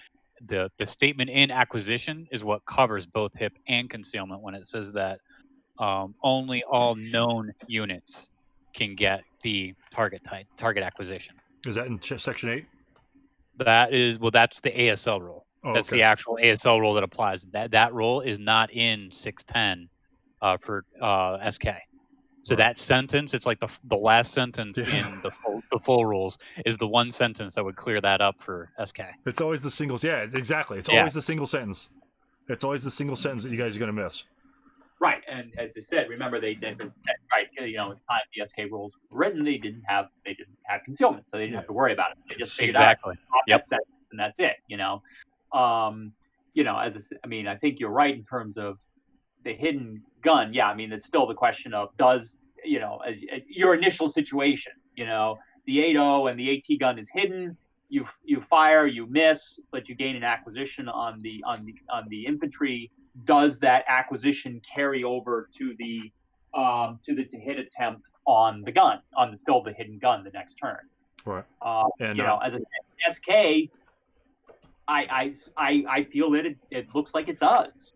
the statement in acquisition is what covers both hip and concealment when it says that only all known units can get the target acquisition. is that in section 8? That's the ASL rule. Oh, That's okay. the actual ASL rule that applies. That rule is not in 610 for SK. So that sentence, it's like the last sentence in the full rules is the one sentence that would clear that up for SK. It's always the singles. Yeah, exactly. It's always the single sentence. It's always the single sentence that you guys are going to miss. Right, and as I said, remember they did right. At the time the SK rules were written, they didn't have concealment, so they didn't have to worry about it. They just figured out that sentence, and that's it. I think you're right in terms of the hidden gun. Yeah, I mean it's still the question of does your initial situation. The 8.0 and the AT gun is hidden. You fire, you miss, but you gain an acquisition on the infantry. Does that acquisition carry over to the hit attempt on the gun, on the hidden gun the next turn? Right. As a SK, I feel that it looks like it does.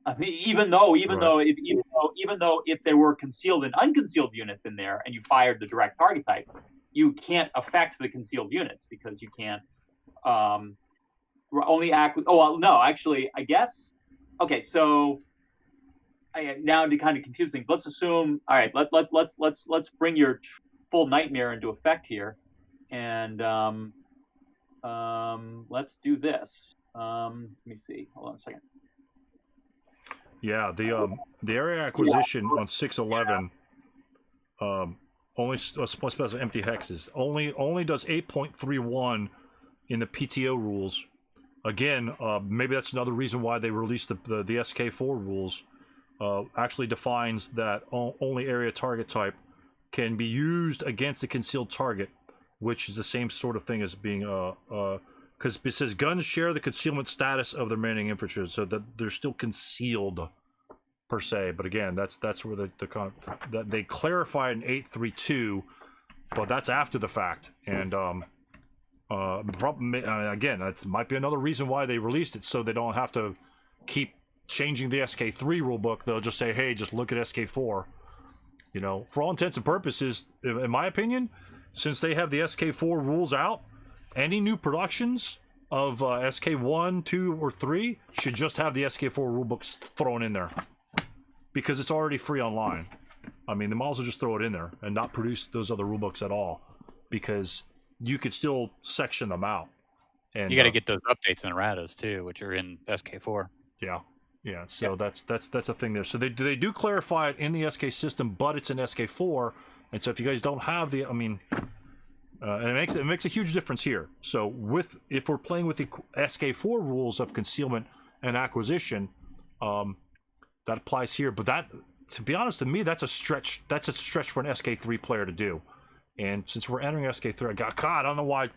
I mean, even though if there were concealed and unconcealed units in there, and you fired the direct target type, you can't affect the concealed units because you can't only I guess. Okay, so now to kind of confuse things, let's assume. All right, let's bring your full nightmare into effect here, and let's do this. Let me see. Hold on a second. Yeah, the area acquisition on 611 only specifies empty hexes. Only does 8.31 in the PTO rules. Again, maybe that's another reason why they released the SK4 rules. Actually defines that only area target type can be used against a concealed target, which is the same sort of thing as being because it says guns share the concealment status of the remaining infantry, so that they're still concealed per se. But again, that's where that they clarify in 832, but that's after the fact. And again, that might be another reason why they released it, so they don't have to keep changing the SK3 rulebook. They'll just say, hey, just look at SK4. For all intents and purposes, in my opinion, since they have the SK4 rules out, any new productions of SK1, 2, or 3 should just have the SK4 rulebooks thrown in there, because it's already free online. I mean, they might as well just throw it in there and not produce those other rulebooks at all, because you could still section them out. And you got to get those updates in erratas too, which are in SK4. Yeah. So that's a thing there. So they do clarify it in the SK system, but it's in SK4. And so if you guys don't have and it makes a huge difference here. So if we're playing with the SK4 rules of concealment and acquisition, that applies here. But that, to be honest, to me, that's a stretch. That's a stretch for an SK3 player to do. And since we're entering SK3, I don't know why.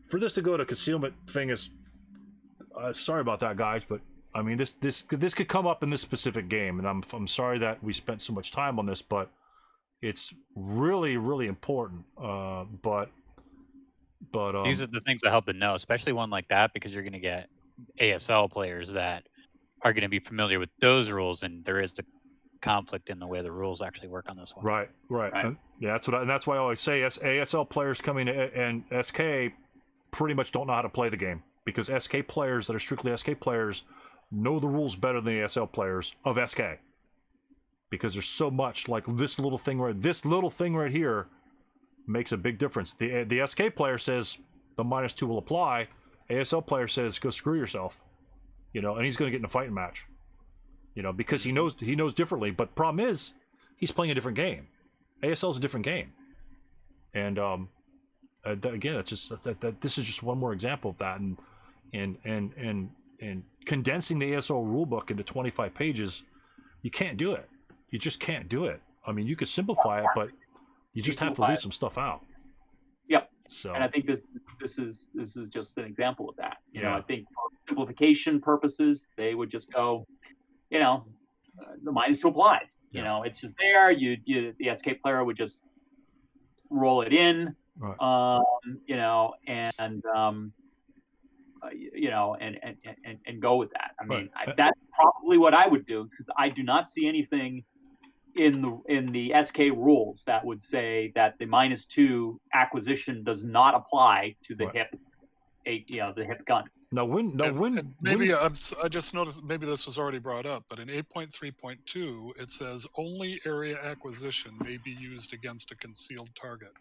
For this to go to concealment thing is, sorry about that, guys, but I mean this could come up in this specific game, and I'm sorry that we spent so much time on this, but it's really, really important. But These are the things that help to know, especially one like that, because you're going to get ASL players that are going to be familiar with those rules, and there is a conflict in the way the rules actually work on this one. Right. Yeah, that's why I always say ASL players coming and SK pretty much don't know how to play the game, because SK players that are strictly SK players know the rules better than the ASL players of SK, because there's so much, like this little thing right here makes a big difference. The SK player says the -2 will apply. ASL player says go screw yourself, and he's going to get in a fighting match, because he knows differently. But problem is, he's playing a different game. ASL is a different game, and again, it's just that this is just one more example of that, and condensing the ASL rulebook into 25 pages, you can't do it. You just can't do it. I mean, you could simplify it, but you just have to leave some stuff out. Yep. So, and I think this is just an example of that. Yeah. I think for simplification purposes, they would just go, the -2 applies. Yeah. It's just there. The SK player would just roll it in, Right. and go with that. I mean, Right. that's probably what I would do, because I do not see anything in the SK rules that would say that the -2 acquisition does not apply to the Right. the hip gun. I just noticed, maybe this was already brought up, but in 8.3.2 it says only area acquisition may be used against a concealed target.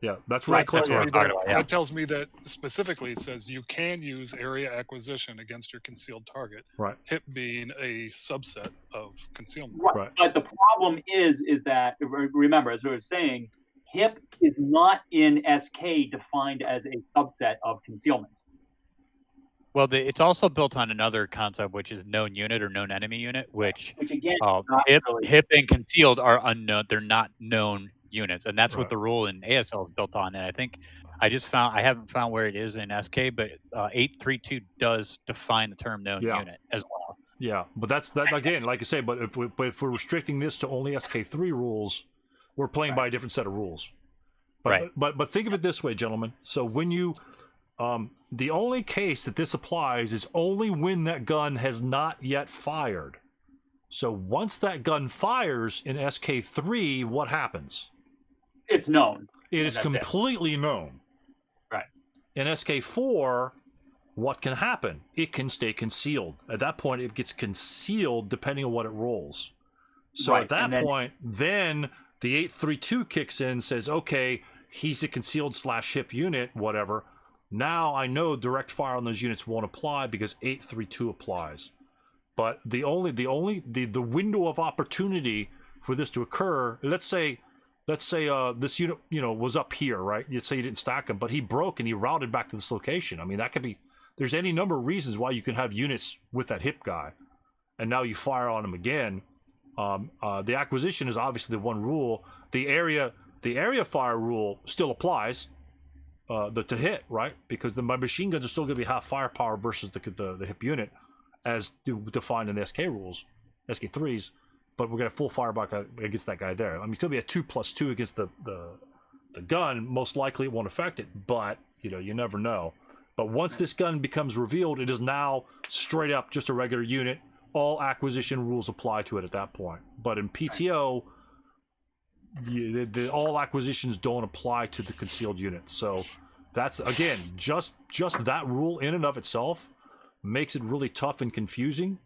Yeah, that's Right, what that's what I'm talking about. Yeah. That tells me that specifically it says you can use area acquisition against your concealed target. Right. HIP being a subset of concealment. Right. But the problem is that, remember, as I was saying, HIP is not in SK defined as a subset of concealment. Well, it's also built on another concept, which is known unit or known enemy unit, which again, HIP and concealed are unknown. They're not known units, and that's Right. what the rule in ASL is built on. And I think I haven't found where it is in SK, but 8.3.2 does define the term known unit as well. Yeah, but that again, like I say, but if we're restricting this to only SK3 rules, we're playing by a different set of rules. But, Right. But think of it this way, gentlemen. So when you the only case that this applies is only when that gun has not yet fired. So once that gun fires in SK3, what happens? It's known. It is completely known. Right. In SK4, what can happen? It can stay concealed. At that point, it gets concealed depending on what it rolls. So Right. at that point, then the 8.3.2 kicks in, says, okay, he's a concealed /HIP unit, whatever. Now I know direct fire on those units won't apply because 8.3.2 applies. But the window of opportunity for this to occur, let's say this unit was up here, right? You'd say you didn't stack him, but he broke and he routed back to this location. I mean, that could be, there's any number of reasons why you can have units with that HIP guy, and now you fire on him again. The acquisition is obviously the one rule. The area fire rule still applies. To hit, right? Because my machine guns are still going to be half firepower versus the HIP unit, as defined in the SK rules, SK3s. But we're going to full firepower against that guy there. I mean, it could be a 2+2 against the gun. Most likely, it won't affect it, but you never know. But once this gun becomes revealed, it is now straight up just a regular unit. All acquisition rules apply to it at that point. But in PTO, all acquisitions don't apply to the concealed unit. So that's, again, just that rule in and of itself makes it really tough and confusing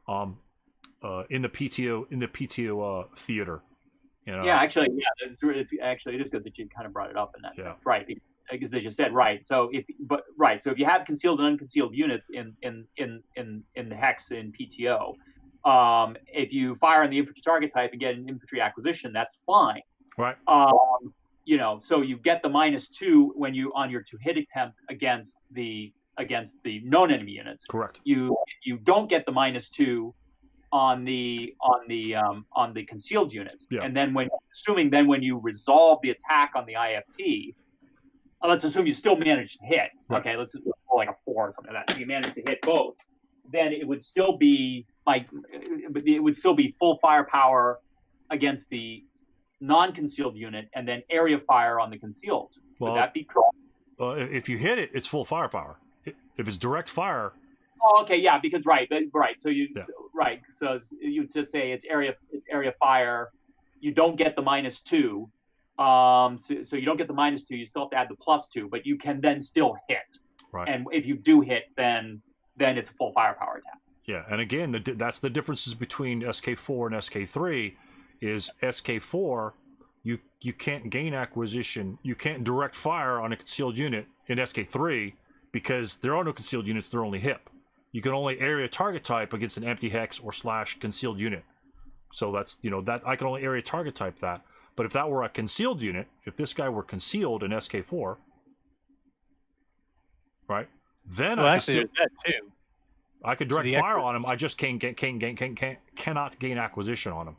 in the PTO theater. Yeah, actually, it is good that you kind of brought it up in that sense, right? Because as you said, right. So if you have concealed and unconcealed units in the hex in PTO, if you fire on the infantry target type and get an infantry acquisition, that's fine. Right. So you get the -2 when you on your to-hit attempt against the known enemy units. Correct. You don't get the -2 on the concealed units. Yeah. And then when you resolve the attack on the IFT, let's assume you still manage to hit. Right. Okay, let's go like a 4 or something like that. You manage to hit both. Then it would still be full firepower against the non-concealed unit, and then area fire on the concealed. Well, would that be correct? If you hit it, it's full firepower. If it's direct fire. Oh, okay, yeah, because right. So you would just say it's area fire. You don't get the -2. So you don't get the -2. You still have to add the +2, but you can then still hit. Right. And if you do hit, then it's a full firepower attack. Yeah, and again, that's the differences between SK4 and SK3. Is SK4, you can't gain acquisition, you can't direct fire on a concealed unit in SK3 because there are no concealed units, they're only HIP. You can only area target type against an empty hex or / concealed unit. So that's, that I can only area target type that. But if that were a concealed unit, if this guy were concealed in SK4, right? Then Well, I actually, could there's that too. I could direct fire on him. I just cannot gain acquisition on him,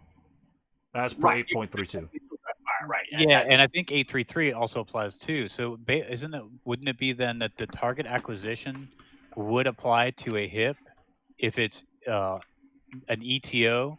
as per 8.32. Right. Yeah, and I think 833 also applies too. So wouldn't it be then that the target acquisition would apply to a HIP if it's an ETO,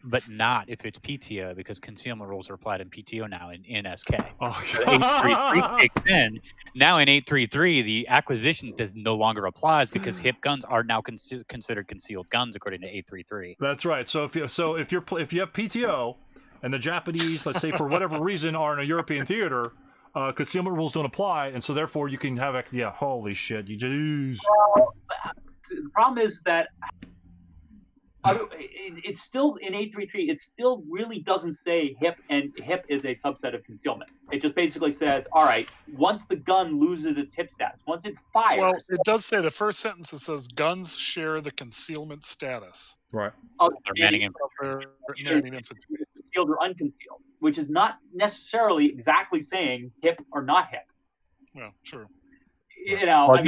but not if it's PTO, because concealment rules are applied in PTO now in SK. Oh, So 833 kicks in. Now in 833, the acquisition no longer applies because HIP guns are now considered concealed guns according to 833. That's right. So if you have PTO, and the Japanese, let's say for whatever reason, are in a European theater, concealment rules don't apply, and so therefore you can have holy shit, you just. The problem is that it's still in 833. It still really doesn't say HIP, and HIP is a subset of concealment. It just basically says, all right, once the gun loses its HIP status, once it fires. Well, it does say the first sentence. It says guns share the concealment status. Right. They're manning infantry. Concealed or unconcealed, which is not necessarily exactly saying HIP or not HIP. Well, true. But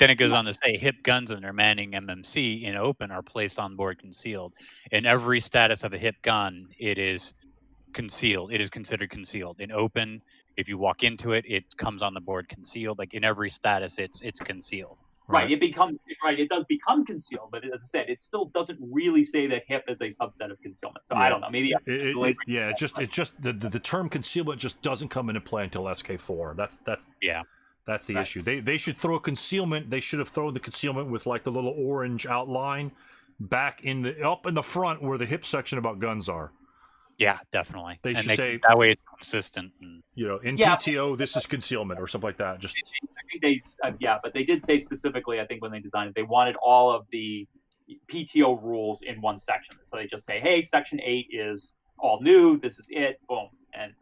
then it goes on to say HIP guns and their manning MMC in open are placed on board concealed. In every status of a HIP gun, it is concealed. It is considered concealed. In open, if you walk into it, it comes on the board concealed. Like in every status, it's concealed. Right. It does become concealed, but as I said, it still doesn't really say that HIP is a subset of concealment. So I don't know. Maybe the term concealment just doesn't come into play until SK4. That's the issue. They should throw concealment. They should have thrown the concealment with like the little orange outline back up in the front where the HIP section about guns are. Yeah, definitely. They should say that way it's consistent. In PTO, this is concealment or something like that. Just I think but they did say specifically, I think when they designed it, they wanted all of the PTO rules in one section. So they just say, hey, section 8 is all new. This is it. Boom. And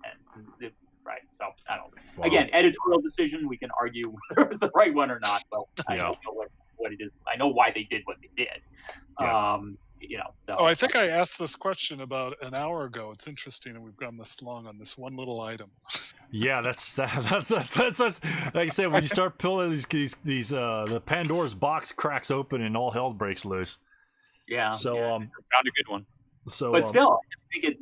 right. So I don't. Wow. Again, editorial decision. We can argue whether it was the right one or not. But I don't know what it is. I know why they did what they did. Yeah. So. Oh, I think I asked this question about an hour ago. It's interesting that we've gone this long on this one little item. Yeah, that's like I said. When you start pulling these the Pandora's box cracks open and all hell breaks loose. Yeah. So found a good one. So, but still,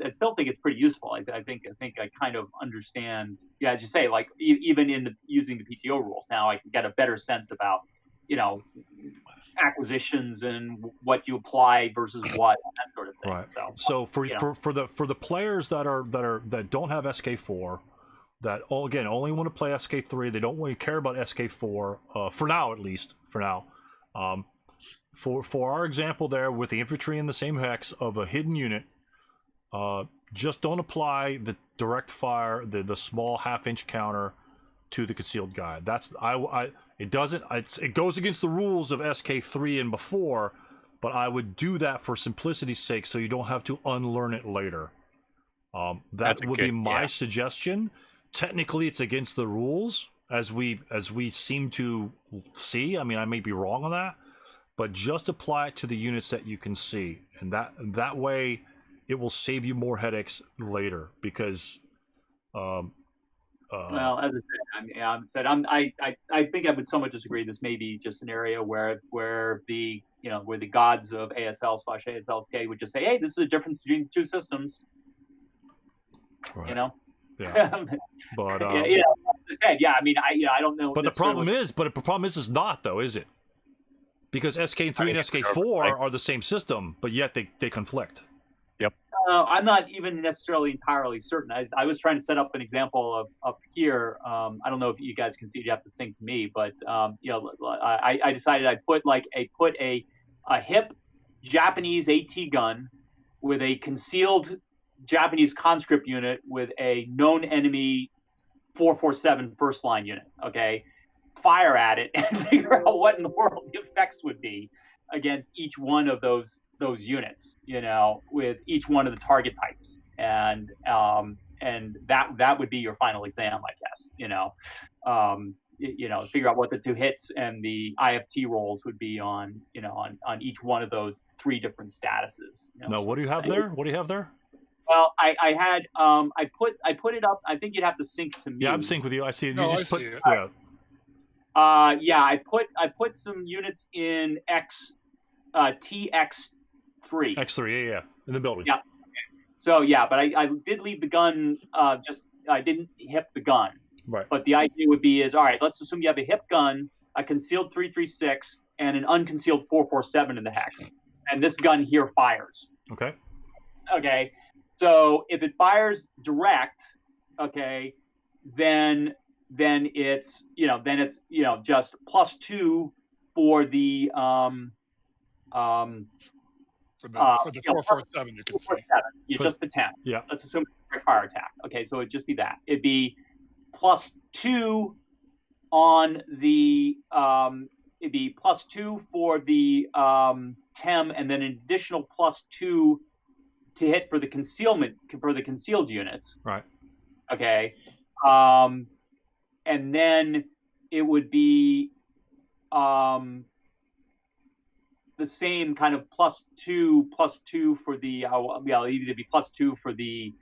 I still think it's pretty useful. I think I kind of understand. Yeah, as you say, like even in using the PTO rules now, I can get a better sense about acquisitions and what you apply versus what, that sort of thing. Right. So for the players that don't have SK4, that only want to play SK3, they don't really care about SK4 for now, at least for now. For our example there with the infantry in the same hex of a hidden unit, just don't apply the direct fire, the small half-inch counter to the concealed guy. It goes against the rules of SK3 and before, but I would do that for simplicity's sake so you don't have to unlearn it later. That would be my suggestion. Technically, it's against the rules, as we seem to see. I mean, I may be wrong on that, but just apply it to the units that you can see, and that way it will save you more headaches later. Because, well, as I said, I think I would somewhat disagree. This may be just an area where the gods of ASL/ASLSK would just say, hey, this is a difference between the two systems. Right. Yeah. But as I said, I mean, I don't know. But the problem is not though, is it? Because SK3 and SK4 are the same system, but yet they conflict. Yep. I'm not even necessarily entirely certain. I was trying to set up an example of up here. I don't know if you guys can see it. You have to sync to me, but I decided I'd put a HIP Japanese AT gun with a concealed Japanese conscript unit with a known enemy 447 first line unit. Okay, fire at it and figure out what in the world the effects would be. against each one of those units, with each one of the target types, and that would be your final exam, I guess. Figure out what the 2 hits and the IFT rolls would be on each one of those 3 different statuses. Now, what do you have there? What do you have there? Well, I had I put it up. I think you'd have to sync to me. Yeah, I'm synced with you. I see it. No, You just I put see it. yeah. Yeah, I put some units in TX3. X3, yeah, in the building. Yeah. So yeah, but I did leave the gun. I didn't hip the gun. Right. But the idea would be all right. Let's assume you have a hip gun, a concealed 336, and an unconcealed 447 in the hex, and this gun here fires. Okay. Okay. So if it fires direct, okay, then it's just +2 for the For the 447, you can see. just the 10. Yeah. Let's assume it's a direct fire attack. Okay, so it'd just be that. It'd be +2 on the it'd be +2 for the TEM, and then an additional +2 to hit for the concealed units. Right. Okay. And then it would be the same kind of +2 for the either be +2 for the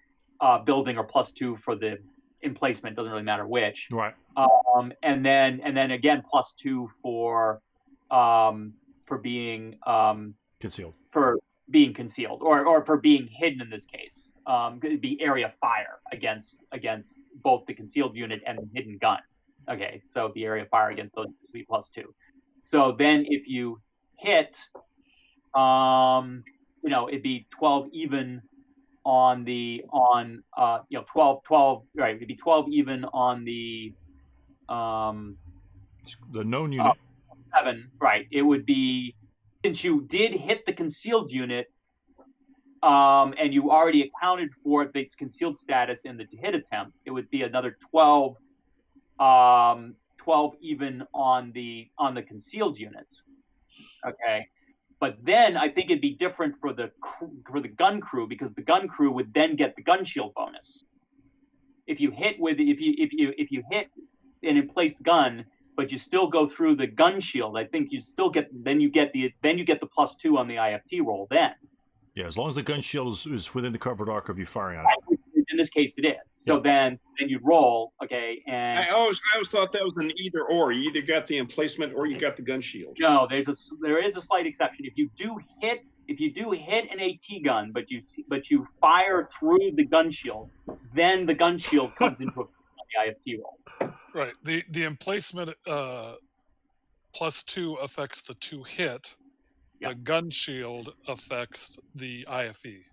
building or +2 for the emplacement. Doesn't really matter which. Right. And then again +2 for being Concealed. for being concealed or for being hidden in this case. It'd be area fire against both the concealed unit and the hidden gun. Okay, so the area fire against those would be +2. So then if you hit, it'd be 12 even on the 12, right? It'd be 12 even on the known unit. 7, right? It would be, since you did hit the concealed unit, and you already accounted for its concealed status in the hit attempt, it would be another 12 even on the concealed units. Okay, but then I think it'd be different for the gun crew, because the gun crew would then get the gun shield bonus. If you hit an emplaced gun, but you still go through the gun shield, I think you get the +2 on the IFT roll then. Yeah, as long as the gun shield is within the covered arc of you firing at it. Right. In this case, it is. So then you roll, okay, and I always thought that was an either or. You either got the emplacement or you got the gun shield. no, there is a slight exception. If you do hit an AT gun, but you fire through the gun shield, then the gun shield comes into effect on the IFT roll. Right. The emplacement +2 affects the 2 hit. Yeah. The gun shield affects the IFE.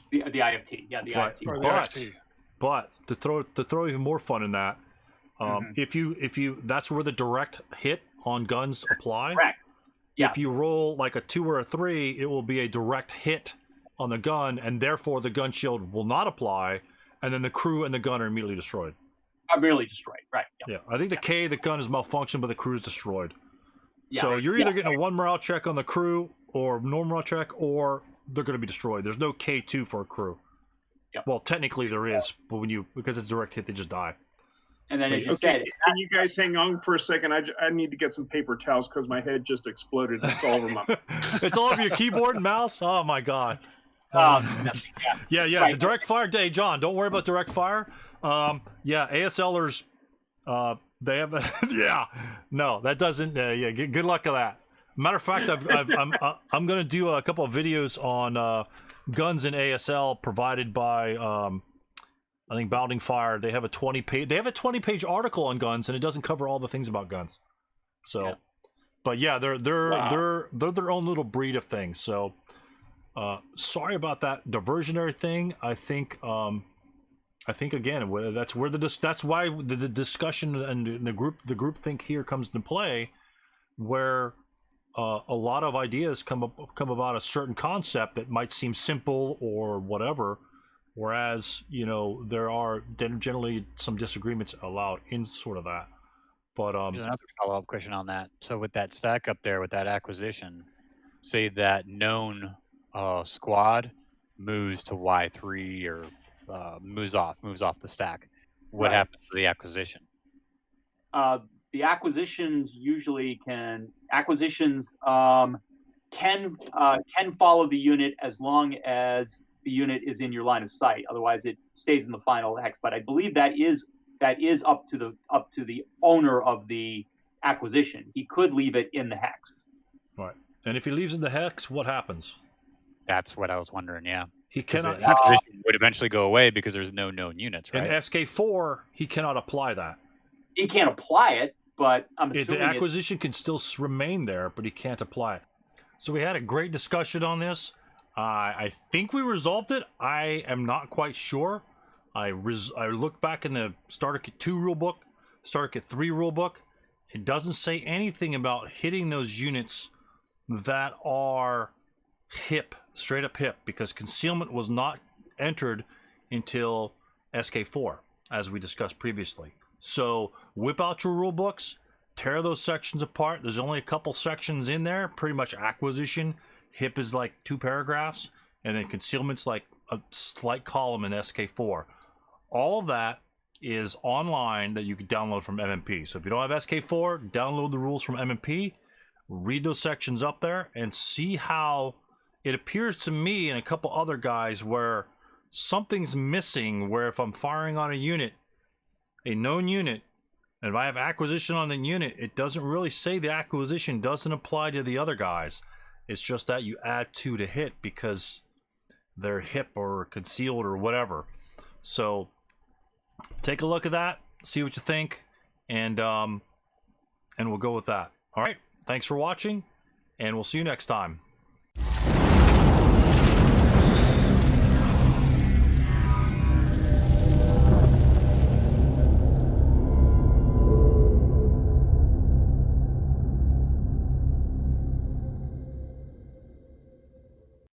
The IFT, yeah, the Right. IFT. Or the But- IFT. But to throw even more fun in that, if you that's where the direct hit on guns apply. Correct. Yeah. If you roll like a 2 or a 3, it will be a direct hit on the gun, and therefore the gun shield will not apply, and then the crew and the gun are immediately destroyed. I'm really destroyed. Right. Yeah, I think the gun is malfunctioned, but the crew is destroyed. Yeah, So right. you're either getting a 1 morale check on the crew or normal morale check, or they're going to be destroyed. There's no K2 for a crew. Yep. Well, technically there is, but because it's a direct hit, they just die. And then, as you Okay, said, can you guys hang on for a second? I need to get some paper towels because my head just exploded. It's all over my. It's all over your keyboard and mouse? Oh, my God. yeah. Yeah. Right. The direct fire day, John. Don't worry about direct fire. ASLers, they have. Yeah, no, that doesn't. Good luck with that. Matter of fact, I'm going to do a couple of videos on guns in ASL provided by I think Bounding Fire. They have a 20-page article on guns, and it doesn't cover all the things about guns. So, Yeah. but yeah, they're Wow. their own little breed of things. So. Sorry about that diversionary thing. I think again, that's why the discussion and the group think here comes into play, where a lot of ideas come about a certain concept that might seem simple or whatever, whereas there are generally some disagreements allowed in sort of that. But There's another follow-up question on that. So with that stack up there with that acquisition, say that known squad moves to Y3 or moves off the stack. What Right. happens to the acquisition? The acquisitions usually can follow the unit as long as the unit is in your line of sight. Otherwise, it stays in the final hex. But I believe that is up to the owner of the acquisition. He could leave it in the hex. Right. And if he leaves in the hex, what happens? That's what I was wondering. Yeah, He 'Cause cannot. the acquisition would eventually go away because there's no known units, In right? SK4, he cannot apply that. He can't apply it, but I'm assuming The acquisition can still remain there, but he can't apply it. So we had a great discussion on this. I think we resolved it. I am not quite sure. I looked back in the Starter Kit 2 rulebook, Starter Kit 3 rulebook. It doesn't say anything about hitting those units that are hip, straight up hip, because concealment was not entered until SK4, as we discussed previously. So whip out your rule books, tear those sections apart. There's only a couple sections in there, pretty much acquisition. Hip is like 2 paragraphs, and then concealment's like a slight column in SK4. All of that is online that you can download from MMP. So if you don't have SK4, download the rules from MMP, read those sections up there, and see how it appears to me and a couple other guys where something's missing, where if I'm firing on a unit, a known unit, and if I have acquisition on the unit, it doesn't really say the acquisition doesn't apply to the other guys. It's just that you add 2 to hit because they're hip or concealed or whatever. So take a look at that, see what you think, and we'll go with that. All right, thanks for watching, and we'll see you next time.